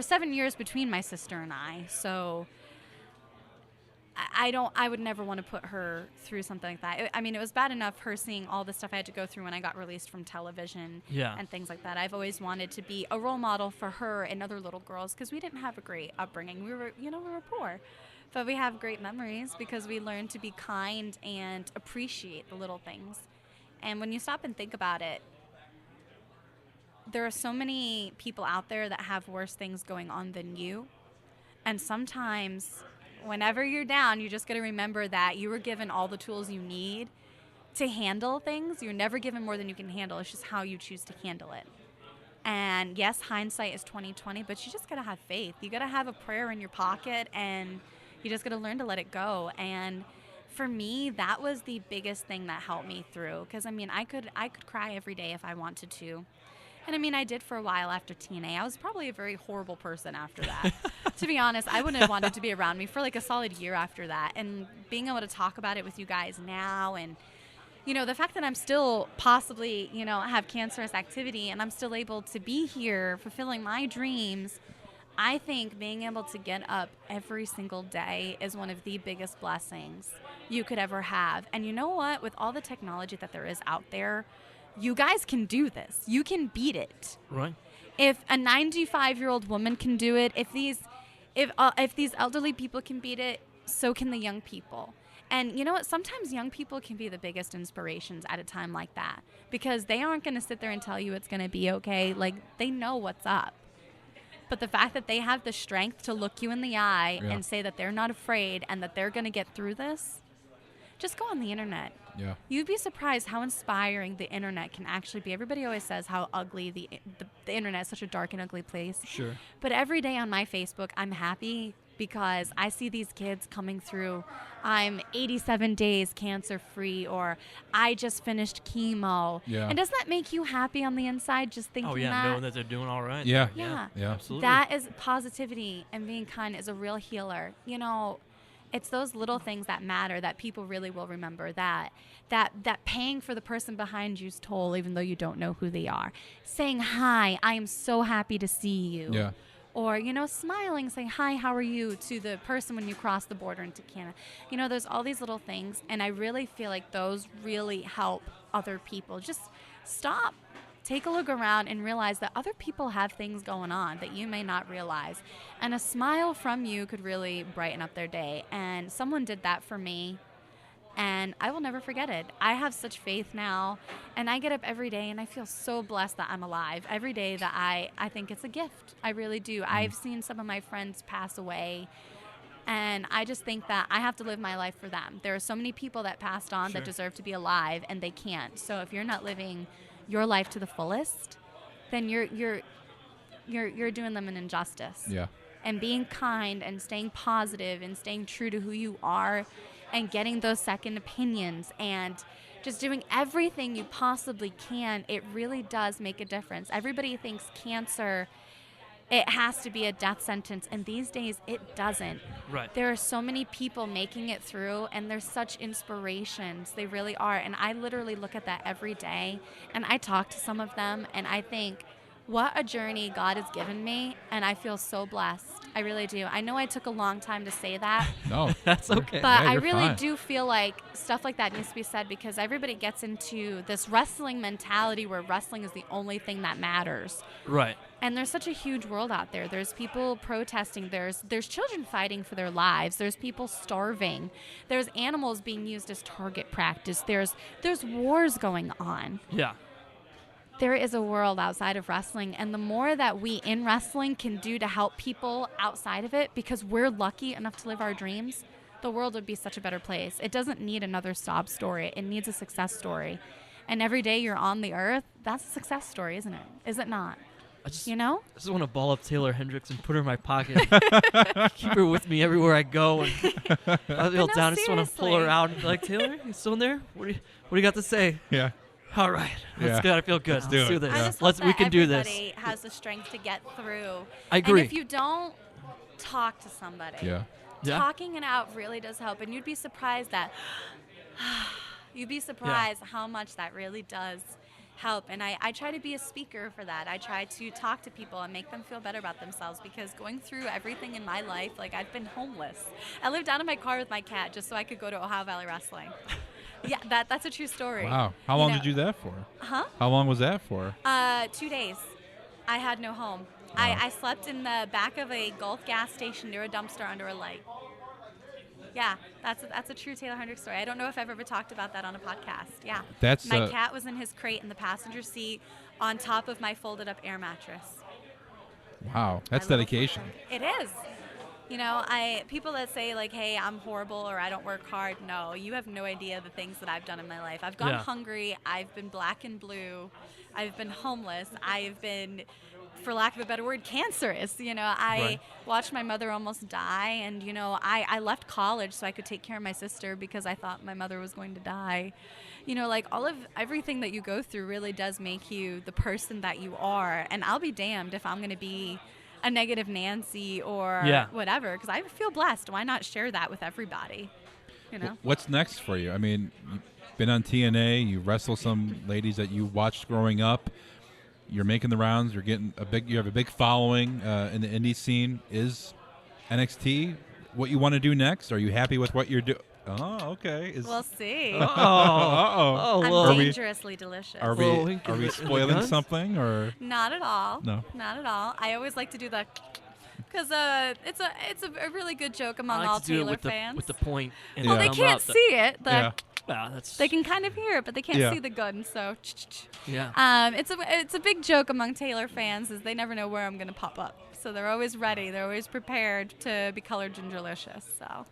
7 years between my sister and I, so I would never want to put her through something like that. I mean, it was bad enough her seeing all the stuff I had to go through when I got released from television and things like that. I've always wanted to be a role model for her and other little girls, because we didn't have a great upbringing. We were poor. But we have great memories because we learned to be kind and appreciate the little things. And when you stop and think about it, there are so many people out there that have worse things going on than you. And sometimes, whenever you're down, you just got to remember that you were given all the tools you need to handle things. You're never given more than you can handle. It's just how you choose to handle it. And yes, hindsight is 20/20, but you just got to have faith. You got to have a prayer in your pocket, and you just got to learn to let it go. And for me, that was the biggest thing that helped me through. Because, I mean, I could cry every day if I wanted to. And, I mean, I did for a while after TNA. I was probably a very horrible person after that. To be honest, I wouldn't have wanted to be around me for like a solid year after that. And being able to talk about it with you guys now, and, you know, the fact that I'm still possibly, you know, have cancerous activity, and I'm still able to be here fulfilling my dreams, I think being able to get up every single day is one of the biggest blessings you could ever have. And you know what? With all the technology that there is out there, you guys can do this. You can beat it. Right. If a 95-year-old woman can do it, if these elderly people can beat it, so can the young people. And you know what? Sometimes young people can be the biggest inspirations at a time like that, because they aren't going to sit there and tell you it's going to be okay. Like, they know what's up. But the fact that they have the strength to look you in the eye and say that they're not afraid and that they're going to get through this, just go on the internet. Yeah. You'd be surprised how inspiring the internet can actually be. Everybody always says how ugly the internet is, such a dark and ugly place. Sure. But every day on my Facebook, I'm happy because I see these kids coming through. I'm 87 days cancer-free, or I just finished chemo. Yeah. And doesn't that make you happy on the inside, just thinking that? Knowing that they're doing all right. Yeah. Yeah. Absolutely. That is positivity, and being kind is a real healer. You know, it's those little things that matter that people really will remember, that paying for the person behind you's toll even though you don't know who they are. Saying, hi, I am so happy to see you. Yeah. Or, you know, smiling, saying, hi, how are you, to the person when you cross the border into Canada. You know, there's all these little things, and I really feel like those really help other people. Just stop, take a look around, and realize that other people have things going on that you may not realize. And a smile from you could really brighten up their day. And someone did that for me, and I will never forget it. I have such faith now, and I get up every day, and I feel so blessed that I'm alive. Every day that I think it's a gift. I really do. I've seen some of my friends pass away, and I just think that I have to live my life for them. There are so many people that passed on that deserve to be alive, and they can't. So if you're not living your life to the fullest, then you're doing them an injustice. Yeah. And being kind and staying positive and staying true to who you are and getting those second opinions and just doing everything you possibly can, it really does make a difference. Everybody thinks cancer, it has to be a death sentence, and these days it doesn't. Right. There are so many people making it through, and they're such inspirations. They really are. And I literally look at that every day, and I talk to some of them, and I think, what a journey God has given me, and I feel so blessed. I really do. I know I took a long time to say that. No. That's okay. But Yeah, I you're really fine. do feel like stuff like that needs to be said, because everybody gets into this wrestling mentality where wrestling is the only thing that matters. Right. And there's such a huge world out there. There's people protesting. There's children fighting for their lives. There's people starving. There's animals being used as target practice. There's wars going on. Yeah. There is a world outside of wrestling, and the more that we in wrestling can do to help people outside of it, because we're lucky enough to live our dreams, the world would be such a better place. It doesn't need another sob story. It needs a success story. And every day you're on the earth, that's a success story, isn't it? Is it not? I just You know? I just want to ball up Taeler Hendrix and put her in my pocket. Keep her with me everywhere I go. And I feel no, down. I just want to pull her seriously. out and be like, Taeler, you still in there? What do you got to say? Yeah. All right. Yeah. Let's go. I feel good. Let's do it. this. I just Let's. hope We that can do this. everybody has the strength to get through. I agree. And if you don't talk to somebody, Yeah. Yeah. talking it out really does help. And you'd be surprised how much that really does help. And I try to be a speaker for that. I try to talk to people and make them feel better about themselves, because going through everything in my life, like, I've been homeless. I lived out in my car with my cat just so I could go to Ohio Valley Wrestling. Yeah, that's a true story. Wow. How long did you do that for? Huh? How long was that for? 2 days. I had no home. Wow. I slept in the back of a Gulf gas station near a dumpster under a light. Yeah, that's a true Taeler Hendrix story. I don't know if I've ever talked about that on a podcast. Yeah. That's my cat was in his crate in the passenger seat on top of my folded up air mattress. Wow. That's My little dedication. It is. You know, people that say, like, hey, I'm horrible or I don't work hard. No, you have no idea the things that I've done in my life. I've gone Yeah. hungry. I've been black and blue. I've been homeless. I've been, for lack of a better word, cancerous. You know, I Right. watched my mother almost die. And, you know, I left college so I could take care of my sister because I thought my mother was going to die. You know, like, everything that you go through really does make you the person that you are. And I'll be damned if I'm going to be a negative Nancy or Yeah. whatever, because I feel blessed. Why not share that with everybody? You know? What's next for you? I mean, you've been on TNA. You wrestle some ladies that you watched growing up. You're making the rounds. You're getting you have a big following in the indie scene. Is NXT what you want to do next? Are you happy with what you're doing? Oh, okay. We'll see. Oh. Uh-oh. I'm well. dangerously delicious. Are Well, we we can get spoiling guns? something or Not at all. No. Not at all. I always like to do the, because it's a really good joke among I all like to do it Taylor with fans. the point. And Well, they come can't out the- see it. Yeah. That's. They can kind of hear it, but they can't Yeah. see the gun. So, Yeah. it's a big joke among Taylor fans, is they never know where I'm gonna pop up. So they're always ready. They're always prepared to be colored gingerlicious. So,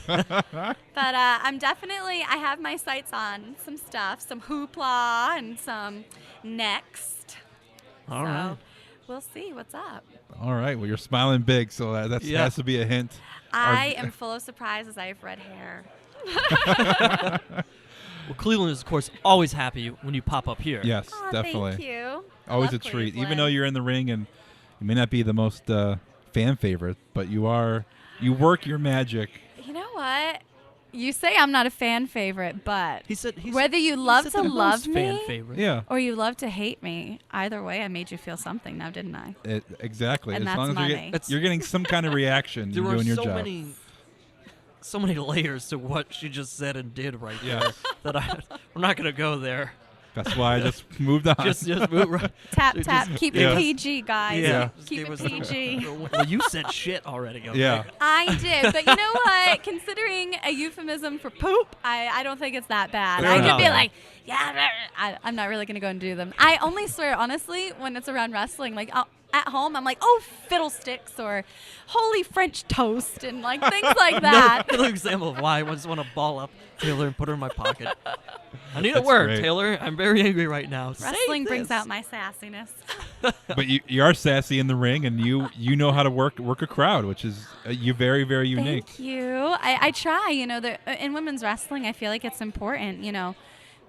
but I have my sights on some stuff, some hoopla and some next. All so right. we'll see what's up. all right? Well, you're smiling big, so that Yeah. has to be a hint. I am full of surprises. I have red hair. Well, Cleveland is, of course, always happy when you pop up here. Yes, Aw, definitely. Thank you. Always Love a treat. Even Cleveland. though you're in the ring and you may not be the most fan favorite, but you work your magic. You know what? You say I'm not a fan favorite, but He said whether you he love said to the love most fan me favorite. Yeah, or you love to hate me, either way, I made you feel something now, didn't I? exactly. And as long that's as money. you're getting some kind of reaction, There you're were doing your so job. many layers to what she just said and did right Yeah. there that we're not gonna go there. That's why I just moved on. Just move right. Tap, Just- tap. Keep Yeah. it PG, guys. Yeah. Keep Give it us PG. Well, you said shit already. Okay? Yeah. I did, but you know what? Considering a euphemism for poop, I don't think it's that bad. Fair I could enough. be like, yeah, I'm not really going to go and do them. I only swear, honestly, when it's around wrestling. Like, at home, I'm like, oh, fiddlesticks or holy French toast and like things like that. Another example of why I just want to ball up Taylor and put her in my pocket. I need a That's word, great. Taylor. I'm very angry right now. Wrestling Say brings this. out my sassiness. But you are sassy in the ring, and you know how to work a crowd, which is you very, very unique. Thank you. I try. In women's wrestling, I feel like it's important.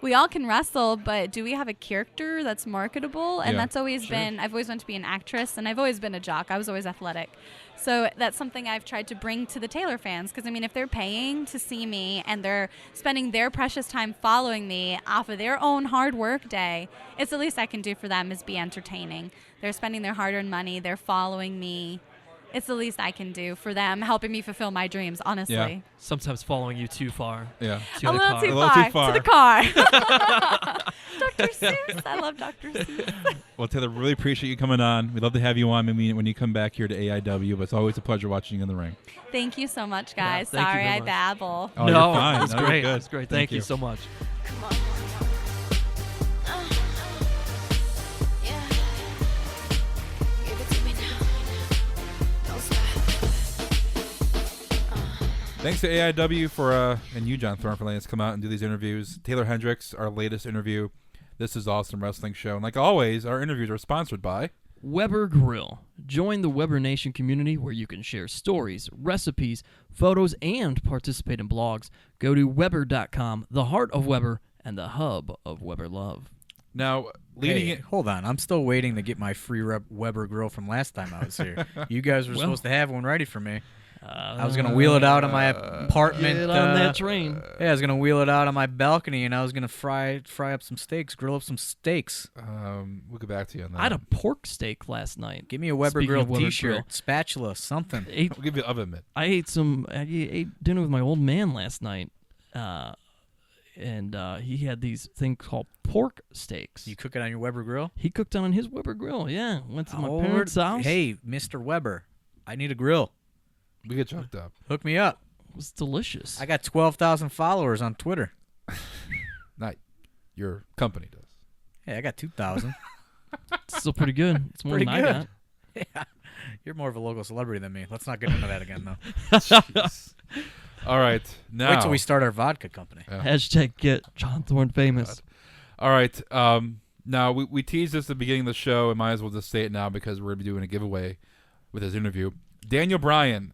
We all can wrestle, but do we have a character that's marketable? And Yeah, that's always sure. been, I've always wanted to be an actress, and I've always been a jock. I was always athletic. So that's something I've tried to bring to the Taylor fans. Because, if they're paying to see me and they're spending their precious time following me off of their own hard work day, it's the least I can do for them is be entertaining. They're spending their hard-earned money. They're following me. It's the least I can do for them, helping me fulfill my dreams, honestly. Yeah. Sometimes following you too far. Yeah. To A the little car. too A little far. too far. To the car. Dr. Seuss. I love Dr. Seuss. Well, Taylor, really appreciate you coming on. We'd love to have you on when you come back here to AIW, but it's always a pleasure watching you in the ring. Thank you so much, guys. thank you Sorry very I much. babble. Oh, no, you're fine. that's No, you're great. good. That's great. Thank you so much. Come on. Yeah. Give it to me now. Don't stop. Thanks to AIW and you, John Thorne, for letting us come out and do these interviews. Taeler Hendrix, our latest interview. This is Awesome Wrestling Show. And like always, our interviews are sponsored by Weber Grill. Join the Weber Nation community where you can share stories, recipes, photos, and participate in blogs. Go to Weber.com, the heart of Weber and the hub of Weber love. Now, leading Hey, it. hold on. I'm still waiting to get my free Weber grill from last time I was here. You guys were Well. supposed to have one ready for me. I was going to wheel it out of my apartment. Get on that train. Yeah, I was going to wheel it out on my balcony, and I was going to fry up some steaks, grill up some steaks. We'll get back to you on that. I had a pork steak last night. Give me a Weber Speaking Grill of Weber T-shirt, Grill. spatula, something. We'll give you an oven mitt. I ate dinner with my old man last night, and he had these things called pork steaks. You cook it on your Weber Grill? He cooked on his Weber grill. Yeah, went to my Oh, parents' house. Hey, Mr. Weber, I need a grill. We get choked up. Hook me up. It was delicious. I got 12,000 followers on Twitter. Not your company does. Hey, I got 2,000. It's still pretty good. It's more Pretty than I good. got. Yeah. You're more of a local celebrity than me. Let's not get into that again, though. Jeez. All right. Now. Wait till we start our vodka company. Hashtag get John Thorne famous. All right. Now, we teased this at the beginning of the show, and might as well just say it now because we're going to be doing a giveaway with his interview. Daniel Bryan,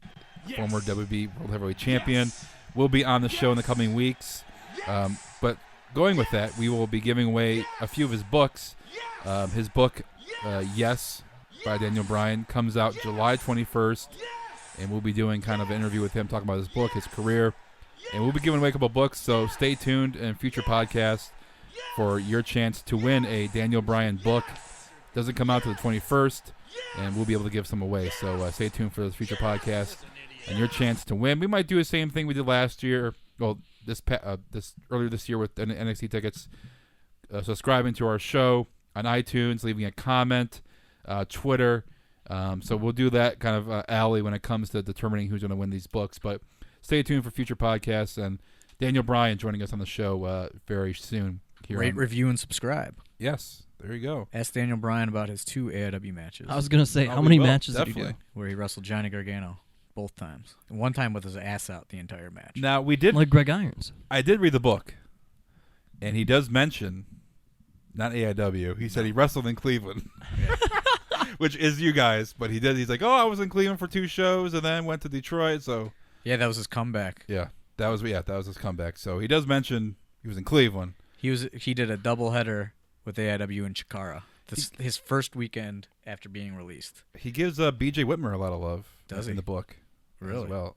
former WB World Heavyweight Champion, will be on the show in the coming weeks. But going with that, we will be giving away a few of his books. His book, Yes, by Daniel Bryan, comes out July 21st, and we'll be doing kind of an interview with him, talking about his book, his career, and we'll be giving away a couple of books, so stay tuned in future podcasts for your chance to win a Daniel Bryan book. Doesn't come out till the 21st, and we'll be able to give some away, so stay tuned for the future podcast and your chance to win. We might do the same thing we did last year, well, this earlier this year with NXT tickets, subscribing to our show on iTunes, leaving a comment, Twitter. So we'll do that kind of alley when it comes to determining who's going to win these books. But stay tuned for future podcasts. And Daniel Bryan joining us on the show very soon. Rate, review, and subscribe. Yes, there you go. Ask Daniel Bryan about his 2 AIW matches. I was going to say, how we many will, matches definitely. did he do? where he wrestled Johnny Gargano both times. One time with his ass out the entire match. Now, we did. Like Greg Irons. I did read the book, and he does mention, not AIW, he said he wrestled in Cleveland. Which is you guys, but he did. He's like, oh, I was in Cleveland for 2 shows and then went to Detroit. So Yeah, that was his comeback. that was his comeback. So he does mention he was in Cleveland. He did a doubleheader with AIW in Chikara. His first weekend after being released. He gives B.J. Whitmer a lot of love. Does in he? the book? Really? As well,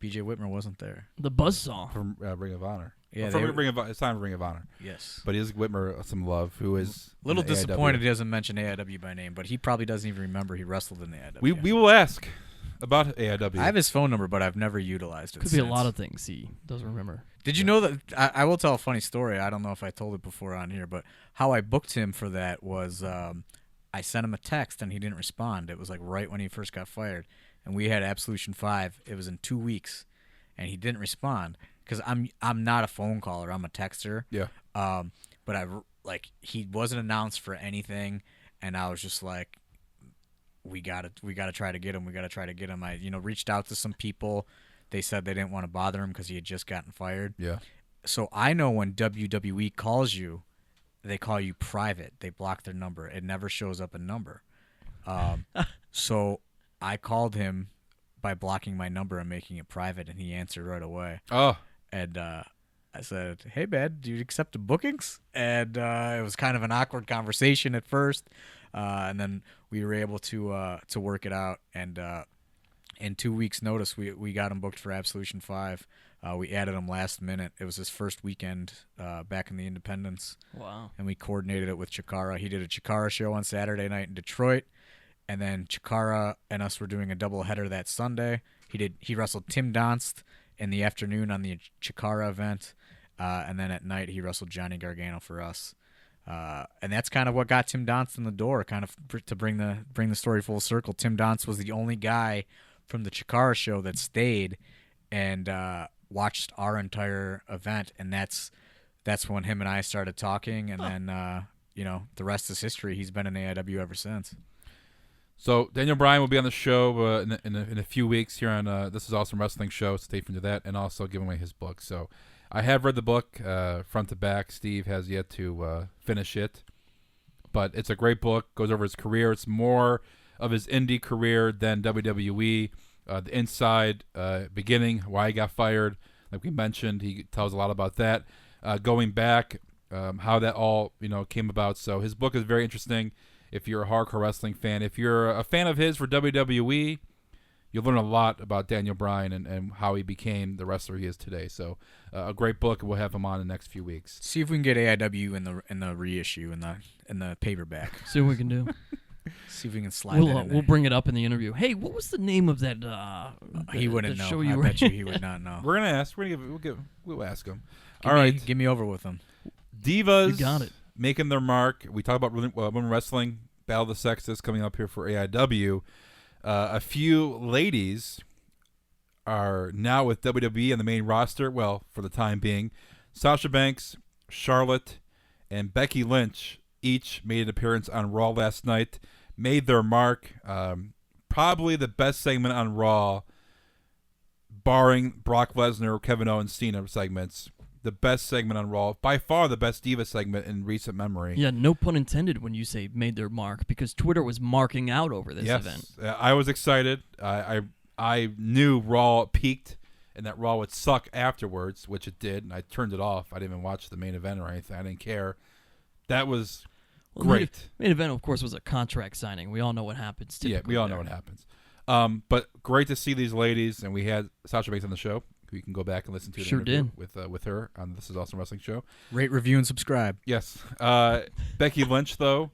BJ Whitmer wasn't there. The Buzzsaw. from Ring of Honor. Yeah, From they were- Ring of it's time for Ring of Honor. Yes. But he gives Whitmer some love, who is A little in the disappointed AIW. he doesn't mention AIW by name, but he probably doesn't even remember he wrestled in the AIW. We will ask about AIW. I have his phone number, but I've never utilized it. Could be a since. lot of things he doesn't remember. Did you know that? I will tell a funny story. I don't know if I told it before on here, but how I booked him for that was I sent him a text and he didn't respond. It was like right when he first got fired, and we had Absolution 5. It was in 2 weeks, and he didn't respond because I'm not a phone caller. I'm a texter. Yeah. But he wasn't announced for anything, and I was just like, we gotta try to get him. We gotta try to get him. I reached out to some people. They said they didn't want to bother him because he had just gotten fired. Yeah. So I know when WWE calls you, they call you private. They block their number. It never shows up a number. So I called him by blocking my number and making it private, and he answered right away. Oh. And I said, "Hey, man, do you accept the bookings?" And it was kind of an awkward conversation at first, and then we were able to work it out. And in 2 weeks' notice, we got him booked for Absolution 5. We added him last minute. It was his first weekend back in the Independence. Wow. And we coordinated it with Chikara. He did a Chikara show on Saturday night in Detroit, and then Chikara and us were doing a doubleheader that Sunday. He wrestled Tim Donst in the afternoon on the Chikara event, and then at night he wrestled Johnny Gargano for us. And that's kind of what got Tim Donst in the door, kind of to bring the story full circle. Tim Donst was the only guy from the Chikara show that stayed and watched our entire event, and that's when him and I started talking, and then the rest is history. He's been in AIW ever since. So Daniel Bryan will be on the show in a few weeks here on This Is Awesome Wrestling Show. Stay tuned to that, and also giving away his book. So I have read the book front to back. Steve has yet to finish it, but it's a great book. Goes over his career. It's more of his indie career than WWE. The inside beginning, why he got fired, like we mentioned. He tells a lot about that. Going back, how that all came about. So his book is very interesting. If you're a hardcore wrestling fan, if you're a fan of his for WWE, you'll learn a lot about Daniel Bryan and how he became the wrestler he is today. So a great book, and we'll have him on in the next few weeks. See if we can get AIW in the reissue in the paperback. See what we can do. See if we can slide that in there. We'll bring it up in the interview. Hey, what was the name of that? He wouldn't know. Show I bet you he would not know. We're gonna ask. We'll ask him. All right, give me over with him. Divas, You got it. Making their mark. We talk about women wrestling, Battle of the Sexes coming up here for AIW. A few ladies are now with WWE on the main roster. Well, for the time being, Sasha Banks, Charlotte, and Becky Lynch each made an appearance on Raw last night. Made their mark. Probably the best segment on Raw, barring Brock Lesnar, Kevin Owens, Cena segments. The best segment on Raw, by far the best Diva segment in recent memory. Yeah, no pun intended when you say made their mark, because Twitter was marking out over this event. I was excited. I knew Raw peaked and that Raw would suck afterwards, which it did, and I turned it off. I didn't even watch the main event or anything. I didn't care. That was great. Main event, of course, was a contract signing. We all know what happens. Yeah, we all know what happens. But great to see these ladies, and we had Sasha Banks on the show. You can go back and listen to the interview with her on This Is Awesome Wrestling Show. Rate, review, and subscribe. Yes. Becky Lynch, though,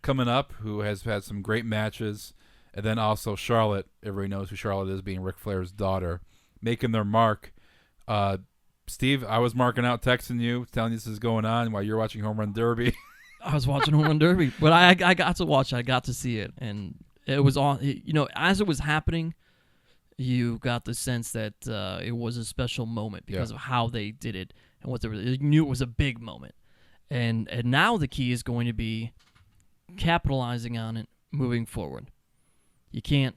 coming up, who has had some great matches. And then also Charlotte. Everybody knows who Charlotte is, being Ric Flair's daughter, making their mark. Steve, I was marking out, texting you, telling you this is going on while you're watching Home Run Derby. I was watching Home Run Derby, but I got to watch it. I got to see it, and it was on. As it was happening, you got the sense that it was a special moment because of how they did it and what they were. You knew it was a big moment, and now the key is going to be capitalizing on it moving forward. You can't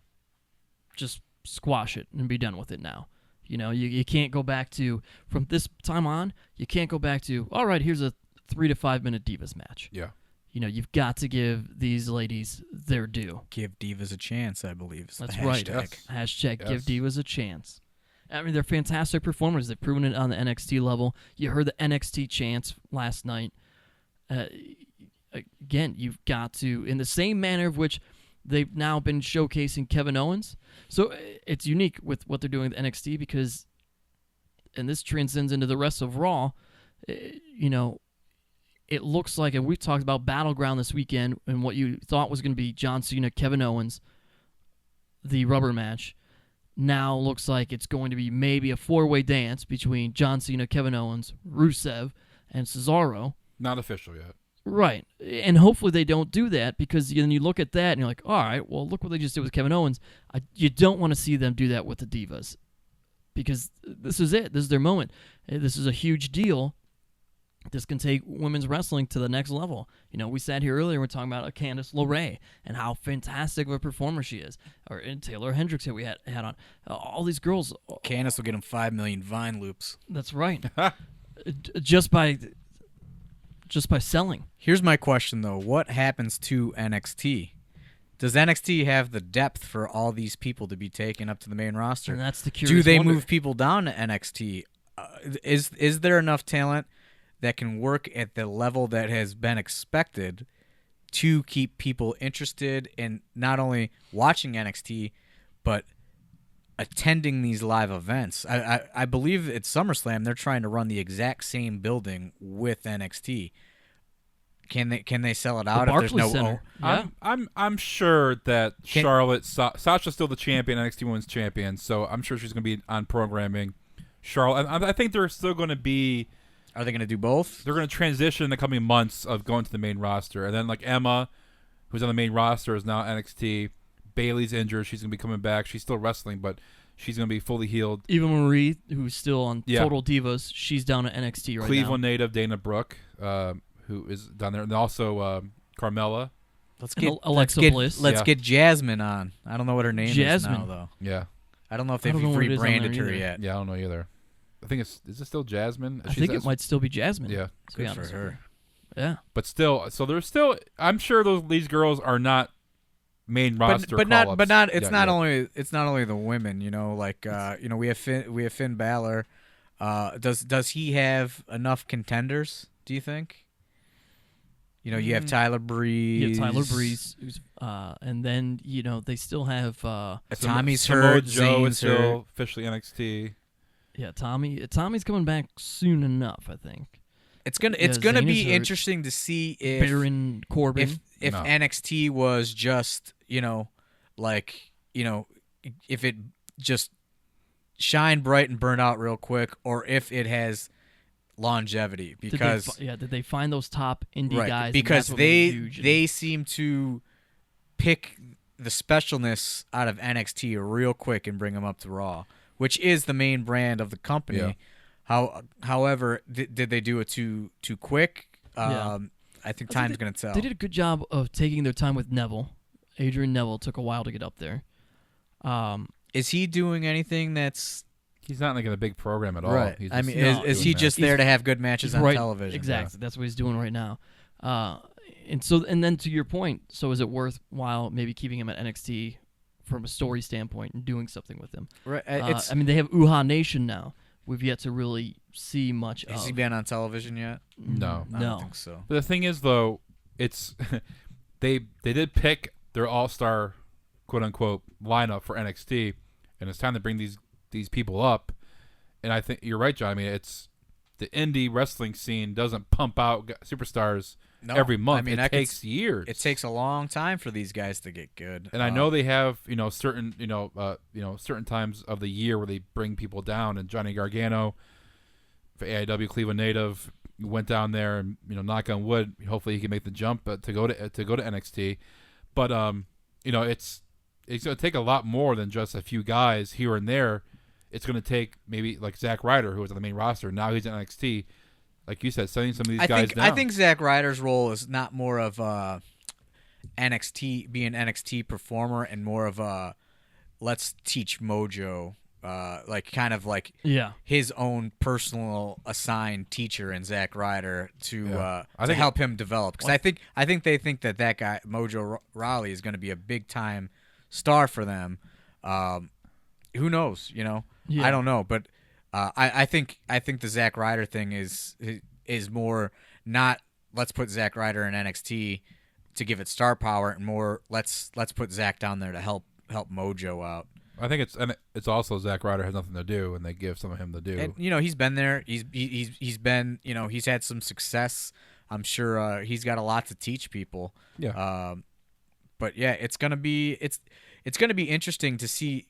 just squash it and be done with it now. You can't go back to, from this time on, you can't go back to, all right, here's a 3 to 5 minute Divas match. Yeah. You've got to give these ladies their due. Give Divas a chance, I believe. That's the right. Hashtag. Hashtag give Divas a chance. I mean, they're fantastic performers. They've proven it on the NXT level. You heard the NXT chants last night. Again, you've got to, in the same manner of which they've now been showcasing Kevin Owens. So it's unique with what they're doing with NXT because, and this transcends into the rest of Raw, it looks like, and we've talked about Battleground this weekend, and what you thought was going to be John Cena, Kevin Owens, the rubber match, now looks like it's going to be maybe a 4-way dance between John Cena, Kevin Owens, Rusev, and Cesaro. Not official yet. Right. And hopefully they don't do that, because then you look at that and you're like, all right, well, look what they just did with Kevin Owens. You don't want to see them do that with the Divas, because this is it. This is their moment. This is a huge deal. this can take women's wrestling to the next level. You know, we sat here earlier, we're talking about Candice LeRae and how fantastic of a performer she is. Or Taeler Hendrix that we had on. All these girls. Candice will get him 5 million Vine loops. That's right. just by selling. Here's my question, though. What happens to NXT? Does NXT have the depth for all these people to be taken up to the main roster? And that's the curious Do they wonder. move people down to NXT? Is there enough talent that can work at the level that has been expected to keep people interested in not only watching NXT, but attending these live events? I believe at SummerSlam they're trying to run the exact same building with NXT. Can they sell it out The if there's no? Barclays Center. Yeah. I'm sure that Charlotte, Sasha's still the champion, NXT Women's Champion, so I'm sure she's going to be on programming. Charlotte, I think they're still going to be. Are they going to do both? They're going to transition in the coming months of going to the main roster, and then like Emma, who's on the main roster, is now NXT. Bayley's injured; she's going to be coming back. She's still wrestling, but she's going to be fully healed. Eva Marie, who's still on Total Divas, she's down at NXT right now. Cleveland native Dana Brooke, who is down there, and also Carmella. Let's get Alexa Bliss. Let's get Jasmine on. I don't know what her name is now, though. Yeah. I don't know if they've what it is on rebranded there her either. yet. Yeah, I don't know either. I think is it still Jasmine? I think it might still be Jasmine. Yeah. to be Good for honest with her. you. Yeah. But still, so there's still. I'm sure these girls are not main roster. But not. call-ups. It's not only. It's not only the women. You know, like we have Finn Balor. Does he have enough contenders? Do you think? You know, you have Tyler Breeze. Yeah, Tyler Breeze, who's, and then they still have Tommy's Samoa hurt. Joe is Zayn's hurt. still officially NXT. Yeah, Tommy's coming back soon enough, I think. It's gonna Zayn be is hurt. interesting to see if Baron Corbin. if No. NXT was just if it just shined bright and burned out real quick, or if it has longevity, because did they find those top indie guys? And because that's what made it huge. they seem to pick the specialness out of NXT real quick and bring them up to Raw, which is the main brand of the company. Yeah. However, did they do it too quick? Yeah. I think time's going to tell. They did a good job of taking their time with Neville. Adrian Neville took a while to get up there. Is he doing anything that's He's not like in a big program at all. right? He's I just mean, No, is he just there to have good matches on right, television? Exactly. That's what he's doing right now. And then to your point, so is it worthwhile maybe keeping him at NXT from a story standpoint and doing something with him? Right. I mean, they have Uha Nation now. We've yet to really see much Has of. he been on television yet? No. I No. don't think so. But the thing is, though, it's they did pick their all-star, quote-unquote, lineup for NXT, and it's time to bring these people up. And I think you're right, John. I mean, it's the indie wrestling scene doesn't pump out superstars every month. I mean, it takes years. It takes a long time for these guys to get good. And I know they have certain certain times of the year where they bring people down. And Johnny Gargano, for AIW Cleveland native, went down there and knock on wood. Hopefully he can make the jump to go to NXT. But it's going to take a lot more than just a few guys here and there. It's going to take maybe like Zack Ryder, who was on the main roster. Now he's in NXT. Like you said, sending some of these guys down. I think Zack Ryder's role is not more of NXT, be an NXT performer, and more of a let's teach Mojo, kind of like his own personal assigned teacher in Zack Ryder to help him develop. Because I think they think that guy Mojo Rawley is going to be a big time star for them. Who knows? Yeah. I don't know, but I think the Zack Ryder thing is more not let's put Zack Ryder in NXT to give it star power, and more let's put Zack down there to help Mojo out. I think it's also Zack Ryder has nothing to do, and they give some of him to do. And he's been there. He's been he's had some success. I'm sure he's got a lot to teach people. Yeah. But yeah, it's gonna be interesting to see.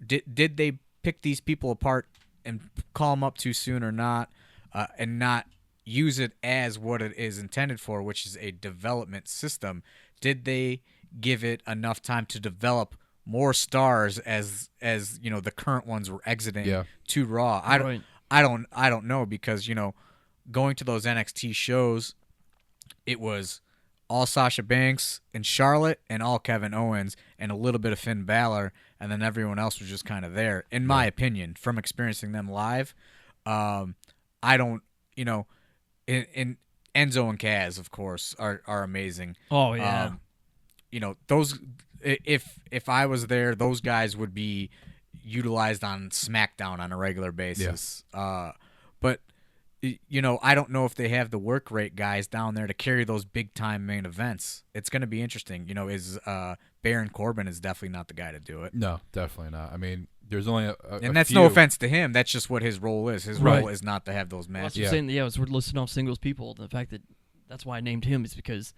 Did they pick these people apart and call them up too soon or not, and not use it as what it is intended for, which is a development system? Did they give it enough time to develop more stars as the current ones were exiting to Raw? I don't know, because going to those NXT shows, it was all Sasha Banks and Charlotte and all Kevin Owens and a little bit of Finn Balor, and then everyone else was just kind of there, in my opinion, from experiencing them live. I don't, in Enzo and Kaz, of course, are amazing. Oh, yeah. Those, if I was there, those guys would be utilized on SmackDown on a regular basis. Yeah. But I don't know if they have the work rate guys down there to carry those big time main events. It's going to be interesting. Is Baron Corbin is definitely not the guy to do it. No, definitely not. I mean, there's only and that's no offense to him. That's just what his role is. His role is not to have those matches. Well, saying, we're listing off singles people. The fact that's why I named him is because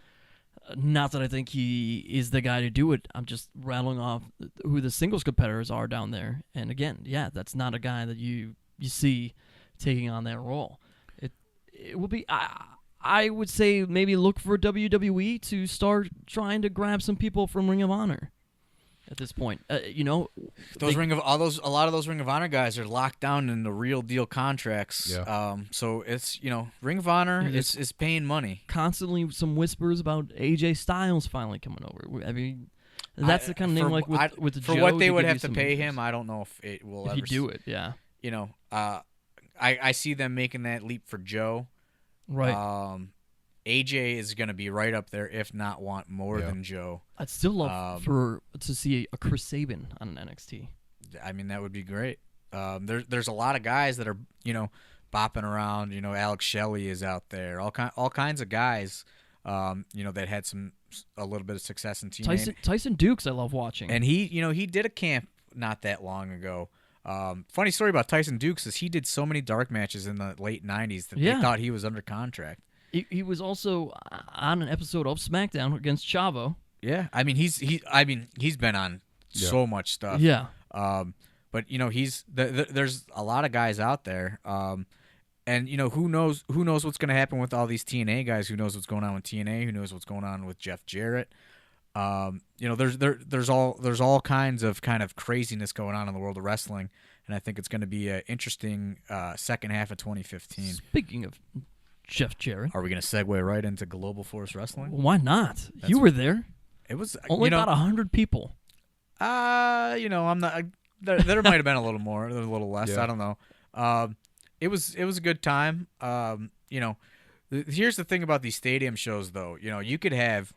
not that I think he is the guy to do it. I'm just rattling off who the singles competitors are down there. And again, that's not a guy that you see taking on that role. It will be. I would say maybe look for WWE to start trying to grab some people from Ring of Honor. At this point, a lot of those Ring of Honor guys are locked down in the real deal contracts. Yeah. So it's Ring of Honor is paying money. Constantly some whispers about AJ Styles finally coming over. I mean, that's the kind of thing with for Joe what they would have to pay interest. him. I don't know if it will if ever he do it. Yeah. I see them making that leap for Joe. Right. AJ is going to be right up there, if not want more than Joe. I'd still love to see a Chris Sabin on an NXT. I mean, that would be great. There's a lot of guys that are bopping around. Alex Shelley is out there. All kinds of guys. That had a little bit of success in TNA. Tyson Dukes, I love watching. And he did a camp not that long ago. Funny story about Tyson Dukes is he did so many dark matches in the late 90s that they thought he was under contract. He was also on an episode of SmackDown against Chavo. Yeah, I mean he's been on so much stuff. Yeah. But there's a lot of guys out there. And who knows what's going to happen with all these TNA guys? Who knows what's going on with TNA? Who knows what's going on with Jeff Jarrett? There's all kinds of kind of craziness going on in the world of wrestling, and I think it's going to be an interesting second half of 2015. Speaking of Jeff Jarrett, are we going to segue right into Global Force Wrestling? Why not? You were there. It was only about 100 people. I'm not. There might have been a little more, a little less. Yeah. I don't know. It was a good time. Here's the thing about these stadium shows, though. You could have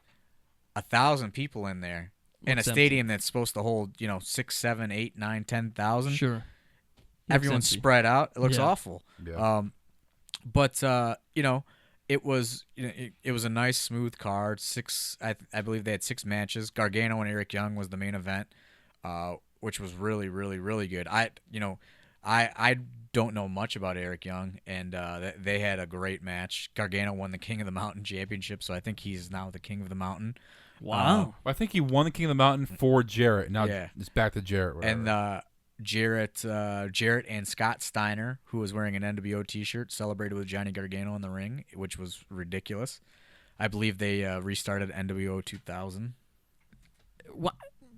1,000 people in there in a stadium that's supposed to hold 6, 7, 8, 9, 10,000. Sure. Everyone's spread out. It looks awful. Yeah. But it was a nice smooth card. I believe they had 6 matches. Gargano and Eric Young was the main event, which was really, really, really good. I don't know much about Eric Young, and they had a great match. Gargano won the King of the Mountain championship, so I think he's now the King of the Mountain. Wow. I think he won the King of the Mountain for Jarrett. Now it's back to Jarrett. Whatever. And Jarrett and Scott Steiner, who was wearing an NWO T-shirt, celebrated with Johnny Gargano in the ring, which was ridiculous. I believe they restarted NWO 2000. Well,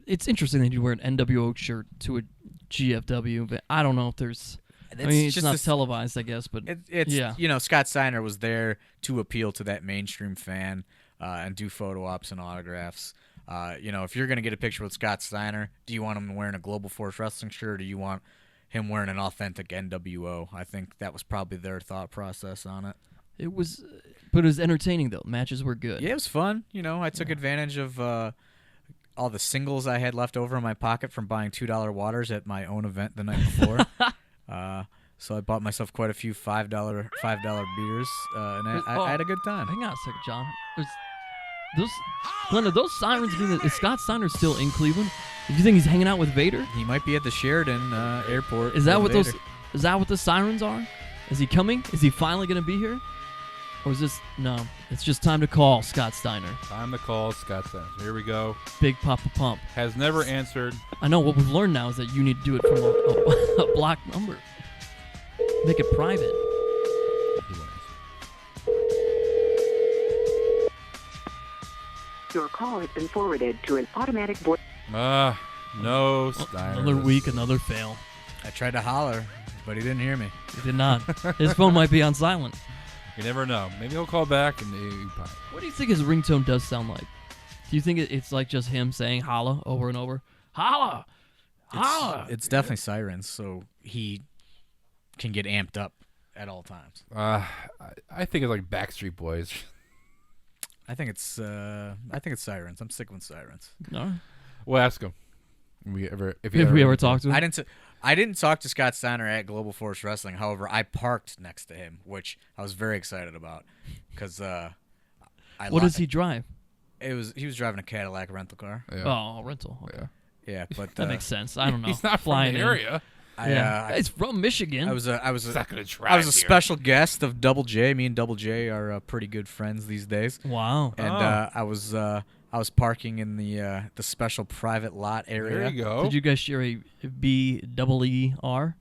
it's interesting that you wear an NWO shirt to a GFW, but I don't know if there's... it's not televised, I guess, but Scott Steiner was there to appeal to that mainstream fan and do photo ops and autographs. If you're going to get a picture with Scott Steiner, do you want him wearing a Global Force Wrestling shirt, or do you want him wearing an authentic NWO? I think that was probably their thought process on it. But it was entertaining, though. Matches were good. Yeah, it was fun. I took advantage of all the singles I had left over in my pocket from buying $2 waters at my own event the night before. So I bought myself quite a few $5 beers, and I had a good time. Hang on a second, John. Glenda, those sirens mean that is Scott Steiner still in Cleveland? Do you think he's hanging out with Vader? He might be at the Sheridan Airport. Is that what Vader. Is that what the sirens are? Is he coming? Is he finally going to be here? Or is this... No, it's just time to call Scott Steiner. Time to call Scott Steiner. So here we go. Big Papa Pump. Has never answered. I know. What we've learned now is that you need to do it from a blocked number. Make it private. Your call has been forwarded to an automatic voice. No, Steiner. Another week, another fail. I tried to holler, but he didn't hear me. He did not. His phone might be on silent. You never know. Maybe he'll call back and What do you think his ringtone does sound like? Do you think it's like just him saying "holla" over and over? Holla, holla. It's definitely sirens, so he can get amped up at all times. I think it's like Backstreet Boys. I think it's sirens. I'm sticking with sirens. No. We'll ask him. If we ever talk to him. I didn't talk to Scott Steiner at Global Force Wrestling. However, I parked next to him, which I was very excited about because what does he drive? He was driving a Cadillac rental car. Yeah. Oh, rental. Okay. Yeah, but That makes sense. I don't know. He's not flying from the area. He's from Michigan. I was a not gonna drive here. special guest of Double J. Me and Double J are pretty good friends these days. Wow. And I was parking in the special private lot area. There you go. Did you guys share a BEER?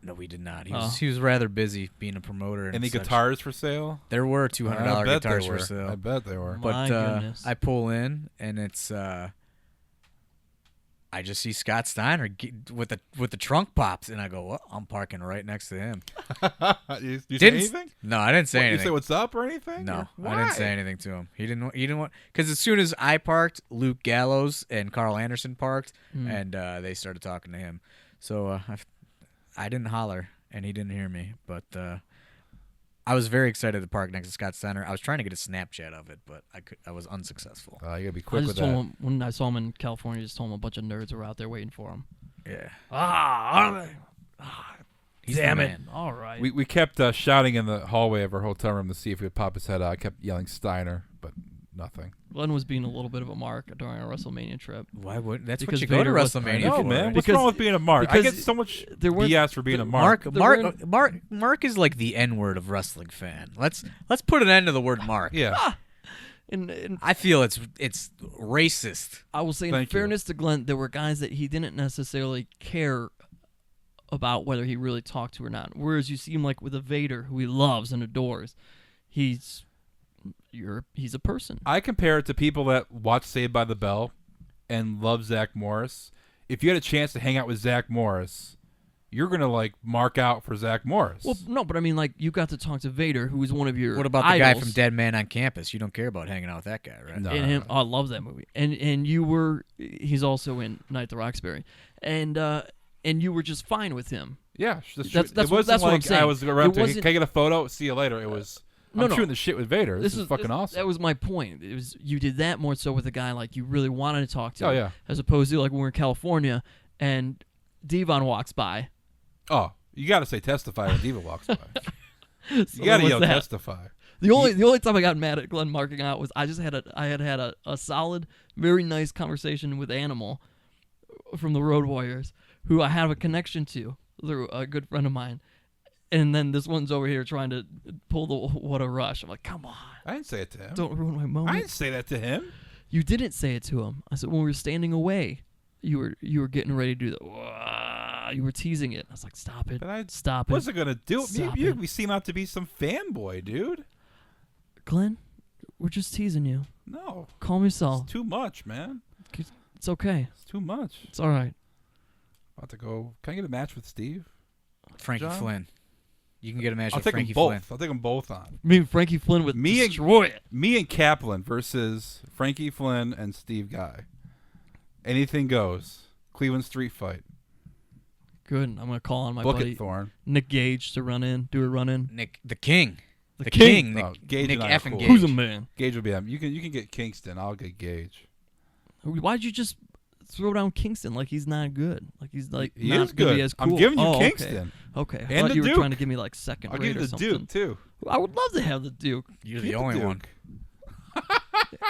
No, we did not. He was rather busy being a promoter. And Any such. guitars for sale? There were $200 guitars for sale. I bet they were. My But goodness. I pull in and it's I just see Scott Steiner with the trunk pops, and I go, well, I'm parking right next to him. you say anything? No, I didn't say anything. You say what's up or anything? No, Why? I didn't say anything to him. He didn't want because as soon as I parked, Luke Gallows and Carl Anderson parked, and they started talking to him. So I didn't holler, and he didn't hear me, but I was very excited to park next to Scott Steiner. I was trying to get a Snapchat of it, but I was unsuccessful. You gotta be I quick just with told that. him when I saw him in California. I just told him a bunch of nerds were out there waiting for him. Yeah. Are they? He's Damn the it! man. All right. We kept shouting in the hallway of our hotel room to see if he would pop his head out. I kept yelling Steiner, but nothing. Glenn was being a little bit of a mark during our WrestleMania trip. Why would that's Because what you go to Vader was- WrestleMania No, for? man. What's Because- wrong with being a mark? I because get so much there weren't- BS for being a mark. Mark is like the N-word of wrestling fan. Let's put an end to the word mark. Yeah. And I feel it's racist. I will say, in Thank you. fairness to Glenn, there were guys that he didn't necessarily care about whether he really talked to or not. Whereas you see him like with a Vader, who he loves and adores, he's a person. I compare it to people that watch Saved by the Bell and love Zach Morris. If you had a chance to hang out with Zach Morris, you're gonna like mark out for Zach Morris. Well, no, but I mean, like, you got to talk to Vader, who was one of your What about the idols. guy from Dead Man on Campus? You don't care about hanging out with that guy, right? No. And him, I love that movie. And he's also in Night at the Roxbury, and you were just fine with him. Yeah, That's it what- wasn't that's what I'm like I saying. was around It to, wasn't- can I get a photo? See you later. It was I'm No. shooting the shit with Vader. This is fucking awesome. That was my point. It was you did that more so with a guy like you really wanted to talk to. Oh, yeah. As opposed to like when we were in California and Devon walks by. Oh, you got to say testify when Diva walks by. So You got to what's yell that? testify. The only time I got mad at Glenn marking out was I had a solid, very nice conversation with Animal from the Road Warriors, who I have a connection to through a good friend of mine. And then this one's over here trying to pull the what a rush. I'm like, come on. I didn't say it to him. Don't ruin my I moment. didn't say that to him. You didn't say it to him. I said when we were standing away, you were getting ready to do the. Wah. You were teasing it. I was like, stop it. But I Stop it. wasn't gonna do it. Stop You it. seem out to be some fanboy, dude. Glenn, we're just teasing you. No, Calm yourself. it's too much, man. It's okay. It's too much. It's all right. About to go. Can I get a match with Steve? Frankie John? Flynn. You can get a match I'll with take Frankie them both. Flynn. I'll take them both on. Me and Frankie Flynn would Me and- destroy it. Me and Kaplan versus Frankie Flynn and Steve Guy. Anything goes. Cleveland street fight. Good. I'm gonna call on my Book buddy it, Thorne. Nick Gage to do a run in. Nick, the King. The The King. King. Nick, Oh, Gage Nick and I are effing cool. Gage. Who's a man? Gage will be on. You can get Kingston. I'll get Gage. Why'd you just throw down Kingston like he's not good? Like he's like He not is gonna good. be as I'm cool. giving you Oh, Kingston. Okay. I And thought the you were Duke. trying to give me like second I'll rate give you or the something. Duke too. I would love to have the Duke You're Keep the only Duke. one.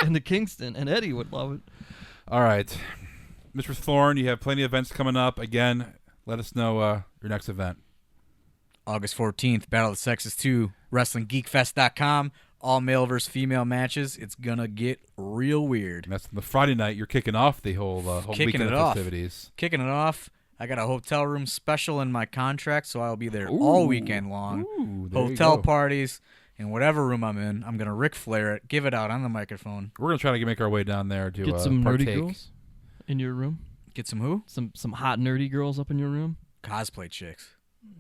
and the Kingston, and Eddie would love it. All right, Mr. Thorne, you have plenty of events coming up. Again, let us know your next event. August 14th, Battle of the Sexes 2, WrestlingGeekFest.com. All male versus female matches. It's gonna get real weird. And that's the Friday night. You're kicking off the whole Kicking weekend it of off. festivities. Kicking it off. I got a hotel room special in my contract, so I'll be there all weekend long. Ooh, there you Hotel go. parties, in whatever room I'm in, I'm gonna Ric Flair it, give it out on the microphone. We're gonna try to make our way down there to Get some partake. nerdy girls in your room. Get some who? Some hot nerdy girls up in your room. Cosplay chicks.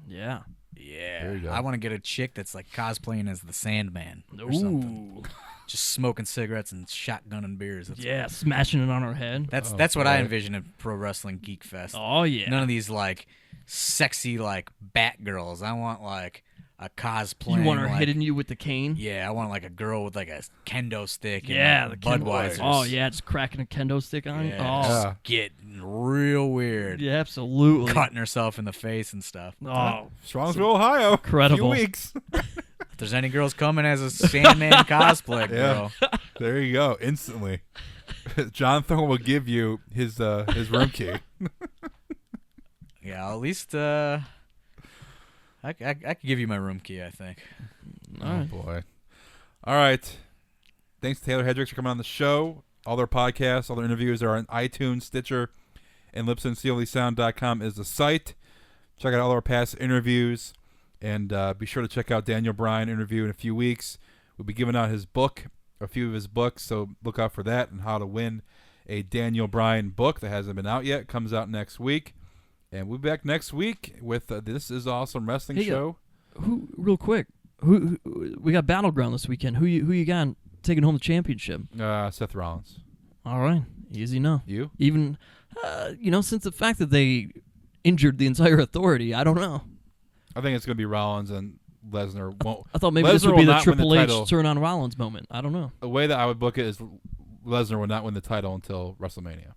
Yeah. Yeah. There you go. I want to get a chick that's like cosplaying as the Sandman or something. Just smoking cigarettes and shotgunning beers. That's smashing it on her head. That's what I envision at Pro Wrestling Geek Fest. Oh, yeah. None of these like sexy like Batgirls. I want like a cosplay. You want her hitting you with the cane? Yeah, I want like a girl with like a kendo stick. Yeah, and the Budweiser. Oh yeah, just cracking a kendo stick on you. Yeah, getting real weird. Yeah, absolutely. Cutting herself in the face and stuff. Oh, Strongsville, Ohio. Incredible. A few weeks. If there's any girls coming as a Sandman cosplay, girl. There you go. Instantly. John Thorne will give you his room key. Yeah, at least I could give you my room key, I think. Oh, boy. All right. Thanks to Taeler Hendrix for coming on the show. All their podcasts, all their interviews are on iTunes, Stitcher, and lipsynclesound.com is the site. Check out all our past interviews, and be sure to check out Daniel Bryan interview in a few weeks. We'll be giving out his book, a few of his books, so look out for that and how to win a Daniel Bryan book that hasn't been out yet. Comes out next week. And we'll be back next week with This Is Awesome Wrestling Show. Real quick, who we got Battleground this weekend. Who you got taking home the championship? Seth Rollins. All right, easy no. You? Even, since the fact that they injured the entire Authority, I don't know. I think it's going to be Rollins and Lesnar. I thought maybe this would be the Triple H turn on Rollins moment. I don't know. The way that I would book it is Lesnar will not win the title until WrestleMania.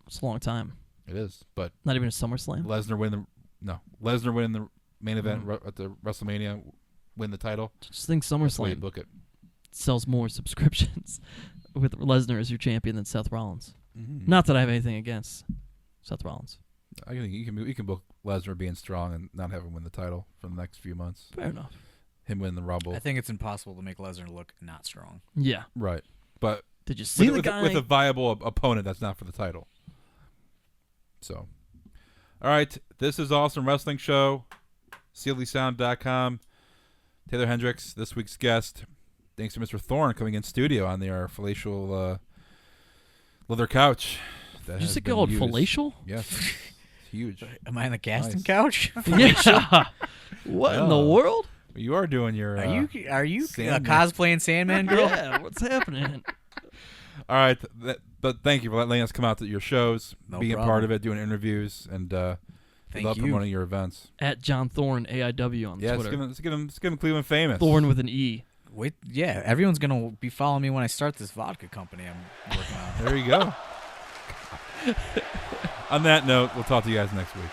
It's a long time. It is, but not even a SummerSlam. Lesnar win the main event at the WrestleMania, win the title. Just think SummerSlam. Book it. Sells more subscriptions with Lesnar as your champion than Seth Rollins. Mm-hmm. Not that I have anything against Seth Rollins. I think you can book Lesnar being strong and not have him win the title for the next few months. Fair enough. Him win the Rumble. I think it's impossible to make Lesnar look not strong. Yeah. Right. But did you see the guy with a viable opponent that's not for the title? So, all right, This Is Awesome Wrestling Show, CLESound.com. Taeler Hendrix, this week's guest. Thanks to Mr. Thorne coming in studio on our palatial leather couch. Did you say called palatial? Yes, it's huge. Am I on the casting couch? Yeah. What in the world? You are doing your. Are you cosplaying Sandman girl? Yeah, what's happening? All right, but thank you for letting us come out to your shows, being a part of it, doing interviews, and love promoting your events. At John Thorne AIW on Twitter. Let's get him Cleveland famous. Thorne with an E. Wait, yeah, everyone's gonna be following me when I start this vodka company I'm working on. There you go. On that note, we'll talk to you guys next week.